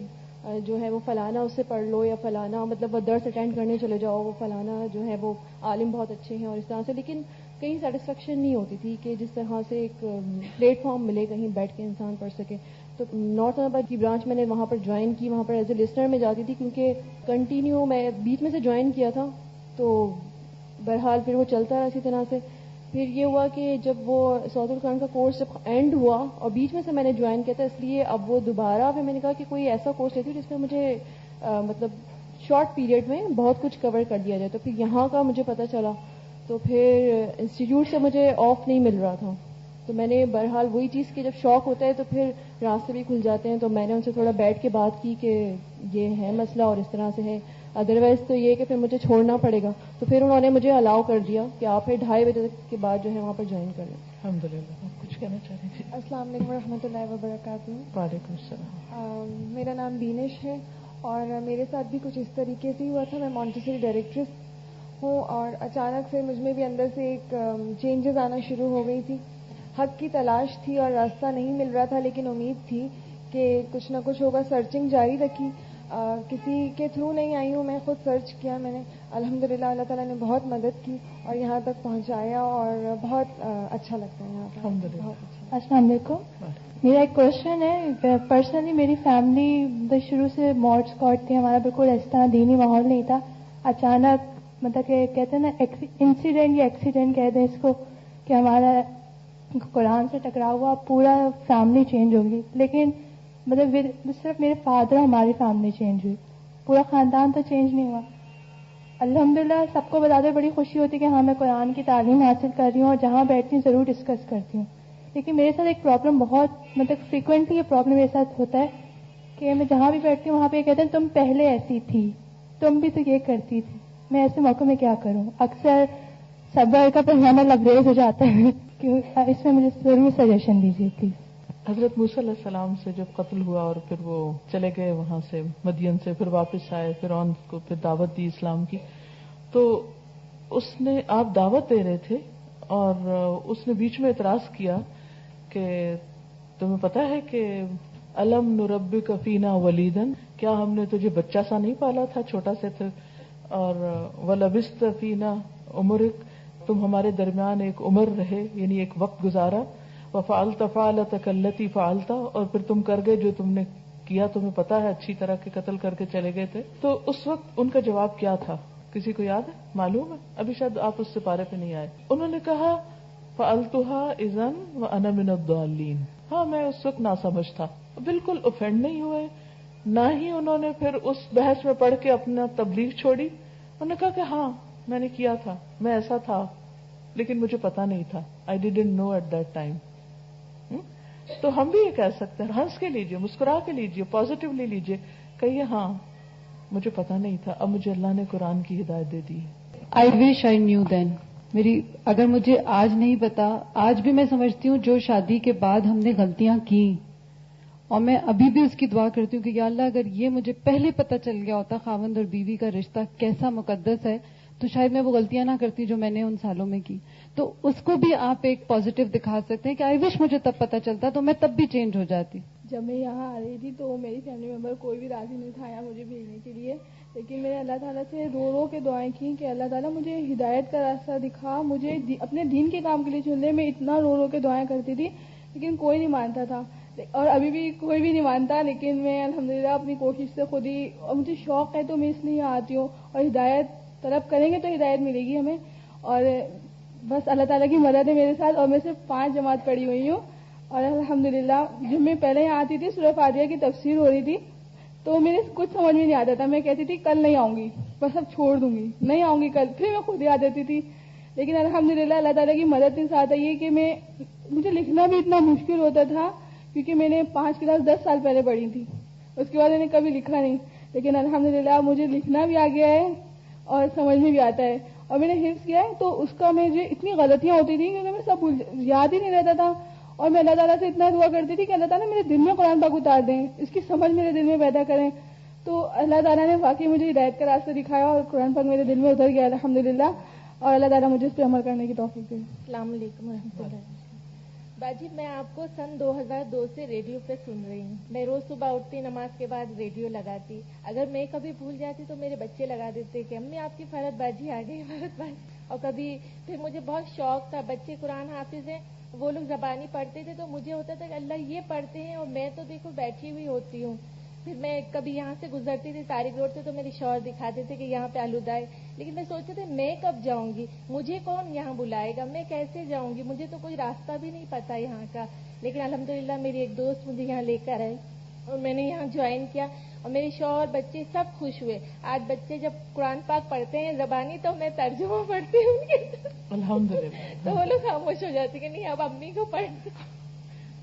جو ہے وہ فلانا اس سے پڑھ لو, یا فلانا مطلب وہ درس اٹینڈ کرنے چلے جاؤ, وہ فلانا جو ہے وہ عالم بہت اچھے ہیں, اور اس طرح سے. لیکن کہیں سیٹسفیکشن نہیں ہوتی تھی کہ جس طرح سے ایک پلیٹ فارم ملے کہیں بیٹھ کے انسان پڑھ سکے. تو نارتھ آباد کی برانچ میں نے وہاں پر جوائن کی, وہاں پر ایز اے لسنر میں جاتی تھی, کیونکہ کنٹینیو میں بیچ میں سے جوائن کیا تھا, تو بہرحال پھر وہ چلتا رہا اسی طرح سے. پھر یہ ہوا کہ جب وہ سورۃ القرآن کا کورس جب اینڈ ہوا, اور بیچ میں سے میں نے جوائن کیا تھا, اس لیے اب وہ دوبارہ پھر میں نے کہا کہ کوئی ایسا کورس لیتی جس میں مجھے مطلب شارٹ پیریڈ میں بہت کچھ کور کر دیا جائے. تو پھر یہاں کا مجھے پتہ چلا, تو پھر انسٹیٹیوٹ سے مجھے آف نہیں مل رہا تھا, تو میں نے بہرحال وہی چیز کہ جب شوق ہوتا ہے تو پھر راستے بھی کھل جاتے ہیں. تو میں نے ان سے تھوڑا بیٹھ کے بات کی کہ یہ ہے مسئلہ اور اس طرح سے ہے, ادروائز تو یہ کہ پھر مجھے چھوڑنا پڑے گا. تو پھر انہوں نے مجھے الاؤ کر دیا کہ آپ پھر 2:30 بجے کے بعد جو ہے وہاں پر جوائن کر لیں. الحمدللہ. کچھ کہنا چاہ رہی تھی؟ السلام علیکم ورحمۃ اللہ وبرکاتہ. وعلیکم السلام. میرا نام بینش ہے, اور میرے ساتھ بھی کچھ اس طریقے سے ہوا تھا. میں مونٹیسری ڈائریکٹریس ہوں, اور اچانک سے مجھ میں بھی اندر سے ایک چینجز آنا شروع ہو گئی تھی. حق کی تلاش تھی اور راستہ نہیں مل رہا تھا, لیکن امید تھی کہ کچھ نہ کچھ ہوگا. سرچنگ جاری رکھی, کسی کے تھرو نہیں آئی ہوں, میں خود سرچ کیا میں نے. الحمدللہ اللہ تعالیٰ نے بہت مدد کی اور یہاں تک پہنچایا, اور بہت اچھا لگتا ہے یہاں پر. بہت اچھا. السلام علیکم. میرا ایک کوشچن ہے. پرسنلی میری فیملی شروع سے موڈ اسکواڈ تھی, ہمارا بالکل اس طرح دینی ماحول نہیں تھا. اچانک مطلب کہ کہتے ہیں نا انسیڈنٹ یا ایکسیڈنٹ کہتے ہیں اس کو, کہ ہمارا قرآن سے ٹکراؤ ہوا, پورا فیملی چینج ہوگی. لیکن مطلب صرف میرے فادر ہماری فیملی چینج ہوئی, پورا خاندان تو چینج نہیں ہوا. الحمدللہ سب کو بتاتے بڑی خوشی ہوتی کہ ہاں میں قرآن کی تعلیم حاصل کر رہی ہوں, اور جہاں بیٹھتی ہوں ضرور ڈسکس کرتی ہوں. لیکن میرے ساتھ ایک پرابلم, بہت مطلب فریکوینٹلی یہ پرابلم میرے ساتھ ہوتا ہے کہ میں جہاں بھی بیٹھتی ہوں وہاں پہ یہ کہتے ہیں تم پہلے ایسی تھی, تم بھی تو یہ کرتی تھی. میں ایسے موقع میں کیا کروں؟ اکثر صبر کا پیمانہ لبریز ہو جاتا ہے. اس میں مجھے ضرور سجیشن دیجیے پلیز. حضرت موسیٰ علیہ السلام سے جب قتل ہوا اور پھر وہ چلے گئے وہاں سے مدین سے, پھر واپس آئے, فرعون کو پھر دعوت دی اسلام کی, تو اس نے آپ دعوت دے رہے تھے اور اس نے بیچ میں اعتراض کیا کہ تمہیں پتا ہے کہ الم نربک فینا ولیدن, کیا ہم نے تجھے بچہ سا نہیں پالا تھا, چھوٹا سے تھے, اور ولبست فینا عمرک, تم ہمارے درمیان ایک عمر رہے, یعنی ایک وقت گزارا. وفعلت فعلتک التی فعلتا, اور پھر تم کر گئے جو تم نے کیا, تمہیں پتا ہے اچھی طرح کے قتل کر کے چلے گئے تھے. تو اس وقت ان کا جواب کیا تھا, کسی کو یاد ہے, معلوم ہے؟ ابھی شاید آپ اس سے پارے پہ نہیں آئے. انہوں نے کہا فعلتها اذن وانا من الضالین, ہاں میں اس وقت ناسمجھ تھا, بالکل اوفینڈ نہیں ہوئے، نہ ہی انہوں نے پھر اس بحث میں پڑھ کے اپنا تبلیغ چھوڑی. انہوں نے کہا کہ ہاں میں نے کیا تھا، میں ایسا تھا لیکن مجھے پتا نہیں تھا. I didn't know at that time. تو ہم بھی یہ کہہ سکتے ہیں، ہنس کے لیجئے، مسکرا کے لیجئے، پازیٹیولی لیجئے، کہیے ہاں مجھے پتا نہیں تھا، اب مجھے اللہ نے قرآن کی ہدایت دے دی. I wish I knew then. اگر مجھے آج نہیں پتا، آج بھی میں سمجھتی ہوں جو شادی کے بعد ہم نے غلطیاں کی، اور میں ابھی بھی اس کی دعا کرتی ہوں کہ یا اللہ اگر یہ مجھے پہلے پتا چل گیا ہوتا خاوند اور بیوی کا رشتہ کیسا مقدس ہے، تو شاید میں وہ غلطیاں نہ کرتی جو میں نے ان سالوں میں کی. تو اس کو بھی آپ ایک پازیٹیو دکھا سکتے ہیں کہ آئی وش مجھے تب پتا چلتا تو میں تب بھی چینج ہو جاتی. جب میں یہاں آ رہی تھی تو میری فیملی ممبر کوئی بھی راضی نہیں تھا یہاں مجھے بھیجنے کے لیے، لیکن میں نے اللہ تعالیٰ سے رو رو کے دعائیں کی کہ اللہ تعالیٰ مجھے ہدایت کا راستہ دکھا، مجھے اپنے دین کے کام کے لیے چن لے. میں اتنا رو رو کے دعائیں کرتی تھی لیکن کوئی نہیں مانتا تھا، اور ابھی بھی کوئی بھی نہیں مانتا. لیکن میں الحمدللہ اپنی کوشش سے خود ہی، اور مجھے شوق ہے تو میں اس لیے یہاں آتی ہوں، اور ہدایت طلب کریں گے تو ہدایت ملے گی ہمیں. اور بس اللہ تعالیٰ کی مدد ہے میرے ساتھ، اور میں صرف 5 جماعت پڑھی ہوئی ہوں. اور الحمدللہ جب میں پہلے یہاں آتی تھی سورہ فاتحہ کی تفسیر ہو رہی تھی تو میرے کچھ سمجھ میں نہیں آتا تھا، میں کہتی تھی کل نہیں آؤں گی، بس اب چھوڑ دوں گی، نہیں آؤں گی کل، پھر میں خود ہی آ جاتی تھی. لیکن الحمدللہ اللہ تعالیٰ کی مدد کے ساتھ یہ کہ مجھے لکھنا بھی اتنا مشکل ہوتا تھا کیونکہ میں نے 5 کلاس 10 سال پہلے پڑھی تھی، اس کے بعد میں نے کبھی لکھا نہیں. لیکن الحمدللہ مجھے لکھنا بھی آ گیا ہے اور سمجھ میں بھی آتا ہے، اور میں نے حفظ کیا ہے تو اس کا مجھے اتنی غلطیاں ہوتی تھیں کہ میں سب یاد ہی نہیں رہتا تھا. اور میں اللہ تعالیٰ سے اتنا دعا کرتی تھی کہ اللہ تعالیٰ میرے دل میں قرآن پاک اتار دیں، اس کی سمجھ میرے دل میں پیدا کریں. تو اللہ تعالیٰ نے واقعی مجھے ہدایت کا راستہ دکھایا اور قرآن پاک میرے دل میں اتر گیا الحمدللہ، اور اللہ تعالیٰ مجھے اس پہ عمل کرنے کی توفیق دے. السلام علیکم ورحمۃ اللہ. باجی میں آپ کو سن 2002 سے ریڈیو پہ سن رہی ہوں. میں روز صبح اٹھتی، نماز کے بعد ریڈیو لگاتی، اگر میں کبھی بھول جاتی تو میرے بچے لگا دیتے کہ امی آپ کی فرحت باجی آ گئی، فرحت باجی. اور کبھی پھر مجھے بہت شوق تھا، بچے قرآن حافظ ہیں، وہ لوگ زبانی پڑھتے تھے تو مجھے ہوتا تھا کہ اللہ یہ پڑھتے ہیں اور میں تو دیکھو بیٹھی ہوئی ہوتی ہوں. پھر میں کبھی یہاں سے گزرتی تھی تاریخ روڈ سے تو میرے شوہر دکھاتے تھے کہ یہاں پہ آلودہ ہے، لیکن میں سوچتے تھے میں کب جاؤں گی، مجھے کون یہاں بلائے گا، میں کیسے جاؤں گی، مجھے تو کوئی راستہ بھی نہیں پتا یہاں کا. لیکن الحمدللہ میری ایک دوست مجھے یہاں لے کر آئی اور میں نے یہاں جوائن کیا، اور میرے شوہر بچے سب خوش ہوئے. آج بچے جب قرآن پاک پڑھتے ہیں زبانی تو میں ترجمہ پڑھتی ہوں الحمدللہ تو وہ لوگ خاموش ہو جاتے کہ نہیں اب امی کو پڑھتے.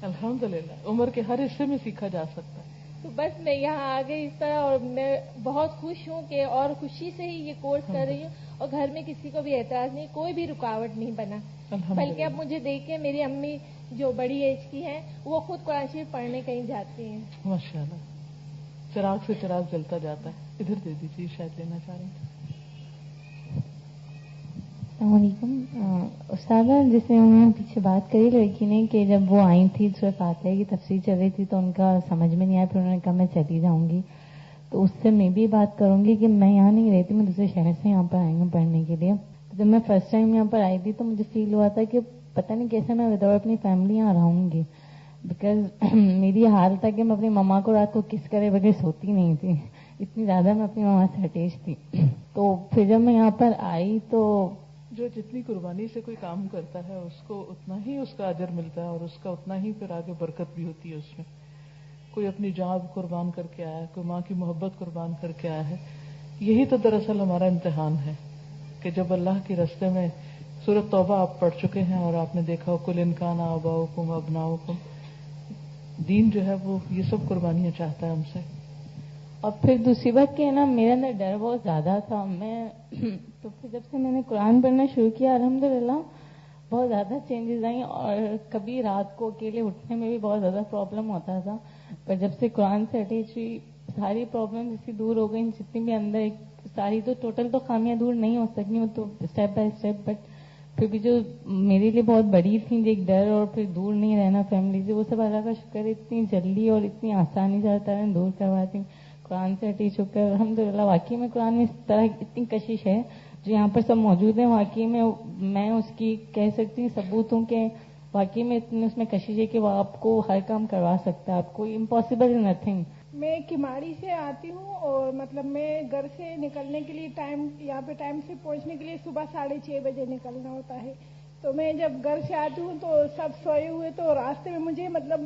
الحمدللہ عمر کے ہر حصے میں سیکھا جا سکتا ہے. تو بس میں یہاں آ گئی اس طرح، اور میں بہت خوش ہوں کہ اور خوشی سے ہی یہ کورس کر رہی ہوں، اور گھر میں کسی کو بھی اعتراض نہیں، کوئی بھی رکاوٹ نہیں بنا. بلکہ اب مجھے دیکھ کے میری امی جو بڑی ایج کی ہیں وہ خود قرآن شریف پڑھنے کہیں جاتی ہیں. ماشاءاللہ چراغ سے چراغ جلتا جاتا ہے. ادھر دے دیجیے، شاید لینا چاہ رہے ہیں. السلام علیکم. استاذہ جس میں انہوں نے پیچھے بات کری لڑکی نے کہ جب وہ آئی تھی سورہ فاتحہ کی تفسیر چل رہی تھی تو ان کا سمجھ میں نہیں آیا، پھر انہوں نے کہا میں چلی جاؤں گی. تو اس سے میں بھی بات کروں گی کہ میں یہاں نہیں رہتی، میں دوسرے شہر سے یہاں پر آئی ہوں پڑھنے کے لیے. جب میں فرسٹ ٹائم یہاں پر آئی تھی تو مجھے فیل ہوا تھا کہ پتہ نہیں کیسے میں وداؤٹ اپنی فیملی یہاں رہوں گی، بیکاز میری حال تھا کہ میں اپنی مما کو رات کو کس کرے بغیر سوتی نہیں تھی، اتنی زیادہ میں اپنی مما سے اٹیچ تھی. تو پھر جب میں یہاں پر آئی تو جو جتنی قربانی سے کوئی کام کرتا ہے اس کو اتنا ہی اس کا اجر ملتا ہے، اور اس کا اتنا ہی پھر آگے برکت بھی ہوتی ہے اس میں. کوئی اپنی جان قربان کر کے آیا ہے، کوئی ماں کی محبت قربان کر کے آیا ہے. یہی تو دراصل ہمارا امتحان ہے کہ جب اللہ کے راستے میں سورۃ توبہ آپ پڑھ چکے ہیں اور آپ نے دیکھا کل ان کان آباؤکم ابناؤکم، دین جو ہے وہ یہ سب قربانیاں چاہتا ہے ہم سے. اور پھر دوسری بات کہ نا میرے اندر ڈر بہت زیادہ تھا. تو پھر جب سے میں نے قرآن پڑھنا شروع کیا الحمدللہ بہت زیادہ چینجز آئیں، اور کبھی رات کو اکیلے اٹھنے میں بھی بہت زیادہ پرابلم ہوتا تھا، پر جب سے قرآن سے اٹیچ ہوئی ساری پرابلم جس کی دور ہو گئی، جتنی بھی اندر ساری تو ٹوٹل تو خامیاں دور نہیں ہو سکی، وہ تو اسٹیپ بائی اسٹیپ، بٹ پھر بھی جو میرے لیے بہت بڑی تھی ایک ڈر اور پھر دور نہیں رہنا فیملی سے، وہ سب اللہ کا شکر اتنی جلدی اور اتنی آسانی سے اللہ نے دور کرواتی. قرآن سے اٹیچ ہو کر الحمدللہ واقعی میں قرآن میں اس طرح اتنی کشش ہے جو یہاں پر سب موجود ہیں، واقعی میں اس کی کہہ سکتی ہوں ثبوت ہوں کہ واقعی میں اتنی اس میں کشش ہے کہ وہ آپ کو ہر کام کروا سکتا ہے، آپ کو امپاسبل از نتھنگ. میں کماڑی سے آتی ہوں اور مطلب میں گھر سے نکلنے کے لیے ٹائم یہاں پہ ٹائم سے پہنچنے کے لیے صبح 6:30 بجے نکلنا ہوتا ہے. تو میں جب گھر سے آتی ہوں تو سب سوئے ہوئے، تو راستے میں مجھے مطلب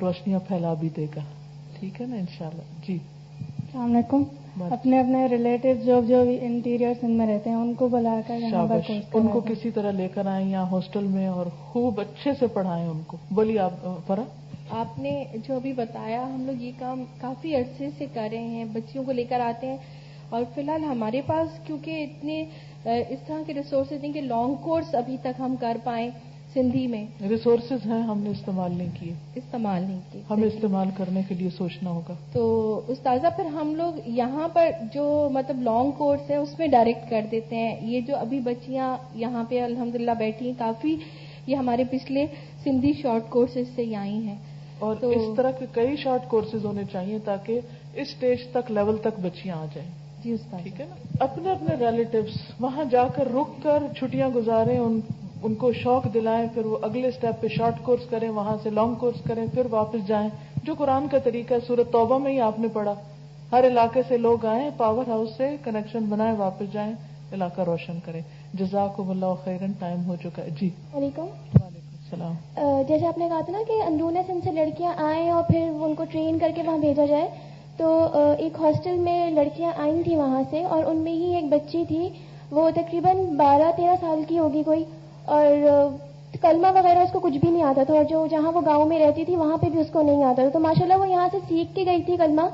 روشنیاں پھیلا بھی دے گا. ٹھیک ہے نا انشاءاللہ. جی السلام علیکم. اپنے اپنے ریلیٹیو جو بھی انٹیریئر سندھ میں رہتے ہیں ان کو بلا کر یہاں پر ان کو کسی طرح لے کر آئیں یا ہاسٹل میں اور خوب اچھے سے پڑھائیں ان کو. بولیے آپ فرا. آپ نے جو ابھی بتایا ہم لوگ یہ کام کافی عرصے سے کر رہے ہیں, بچیوں کو لے کر آتے ہیں, اور فی الحال ہمارے پاس کیونکہ اتنے اس طرح کے ریسورسز نہیں کہ لانگ کورس ابھی تک ہم کر پائیں سندھی میں. ریسورسز ہیں, ہم نے استعمال نہیں کیے. ہمیں استعمال کرنے کے لیے سوچنا ہوگا. تو استاذہ پھر ہم لوگ یہاں پر جو مطلب لانگ کورس ہے اس میں ڈائریکٹ کر دیتے ہیں. یہ جو ابھی بچیاں یہاں پہ الحمدللہ بیٹھی ہیں کافی, یہ ہمارے پچھلے سندھی شارٹ کورسز سے آئی ہیں. اور اس طرح کے کئی شارٹ کورسز ہونے چاہیے تاکہ اس اسٹیج تک لیول تک بچیاں آ جائیں. جی استاد. ٹھیک ہے نا. اپنے اپنے ریلیٹیوز وہاں جا کر رک کر چھٹیاں گزاریں, ان کو شوق دلائیں, پھر وہ اگلے سٹیپ پہ شارٹ کورس کریں, وہاں سے لانگ کورس کریں, پھر واپس جائیں. جو قرآن کا طریقہ ہے سورۃ توبہ میں ہی آپ نے پڑھا, ہر علاقے سے لوگ آئیں, پاور ہاؤس سے کنیکشن بنائیں, واپس جائیں, علاقہ روشن کریں. جزاکم اللہ خیرن. ٹائم ہو چکا ہے. جی وعلیکم السلام. جیسے آپ نے کہا تھا نا کہ اندرون سندھ سے لڑکیاں آئیں اور پھر ان کو ٹرین کر کے وہاں بھیجا جائے, تو ایک ہاسٹل میں لڑکیاں آئی تھیں وہاں سے, اور ان میں ہی ایک بچی تھی, وہ تقریباً 12-13 سال کی ہوگی کوئی, اور کلمہ وغیرہ اس کو کچھ بھی نہیں آتا تھا, اور جو جہاں وہ گاؤں میں رہتی تھی وہاں پہ بھی اس کو نہیں آتا تھا. تو ماشاءاللہ وہ یہاں سے سیکھ کے گئی تھی کلمہ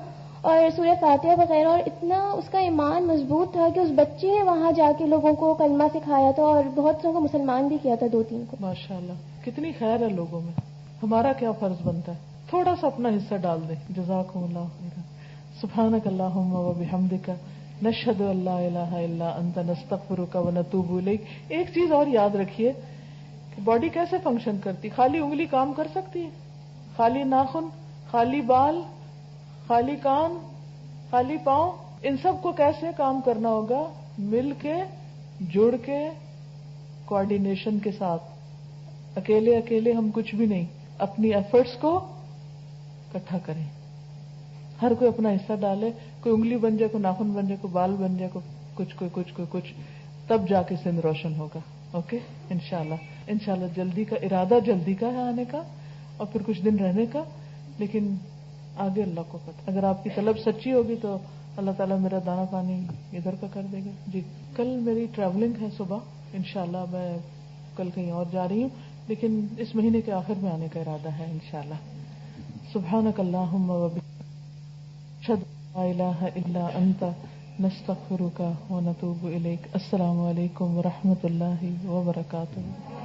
اور سورہ فاتحہ وغیرہ, اور اتنا اس کا ایمان مضبوط تھا کہ اس بچی نے وہاں جا کے لوگوں کو کلمہ سکھایا تھا اور بہت سو کو مسلمان بھی کیا تھا, 2-3 کو. ماشاءاللہ کتنی خیر ہے لوگوں میں. ہمارا کیا فرض بنتا ہے, تھوڑا سا اپنا حصہ ڈال دیں. جزاکم اللہ خیرا. سبحانک اللہم و بحمدک نشہد ان لا الہ الا انت نستغفرک و نتوب الیک. ایک چیز اور یاد رکھیے کہ باڈی کیسے فنکشن کرتی. خالی انگلی کام کر سکتی ہے, خالی ناخن, خالی بال, خالی کان, خالی پاؤں, ان سب کو کیسے کام کرنا ہوگا؟ مل کے, جڑ کے, کوآرڈینیشن کے ساتھ. اکیلے اکیلے ہم کچھ بھی نہیں. اپنی ایفرٹس کو اکٹھا کریں, ہر کوئی اپنا حصہ ڈالے. کوئی انگلی بن جائے, کوئی ناخن بن جائے, کوئی بال بن جائے, کوئی کچھ, تب جا کے سندھ روشن ہوگا. اوکے انشاءاللہ جلدی کا ارادہ, جلدی کا ہے آنے کا, اور پھر کچھ دن رہنے کا, لیکن آگے اللہ کو پتہ. اگر آپ کی طلب سچی ہوگی تو اللہ تعالیٰ میرا دانا پانی ادھر کا کر دے گا. جی کل میری ٹریولنگ ہے صبح, انشاءاللہ میں کل کہیں اور جا رہی ہوں, لیکن اس مہینے کے آخر میں آنے کا ارادہ ہے انشاءاللہ. سبحانک اللہم و بحمدک اشہد ان لا الہ الا انت نستغفرک و نتوب الیک. السلام علیکم و رحمۃ اللہ وبرکاتہ.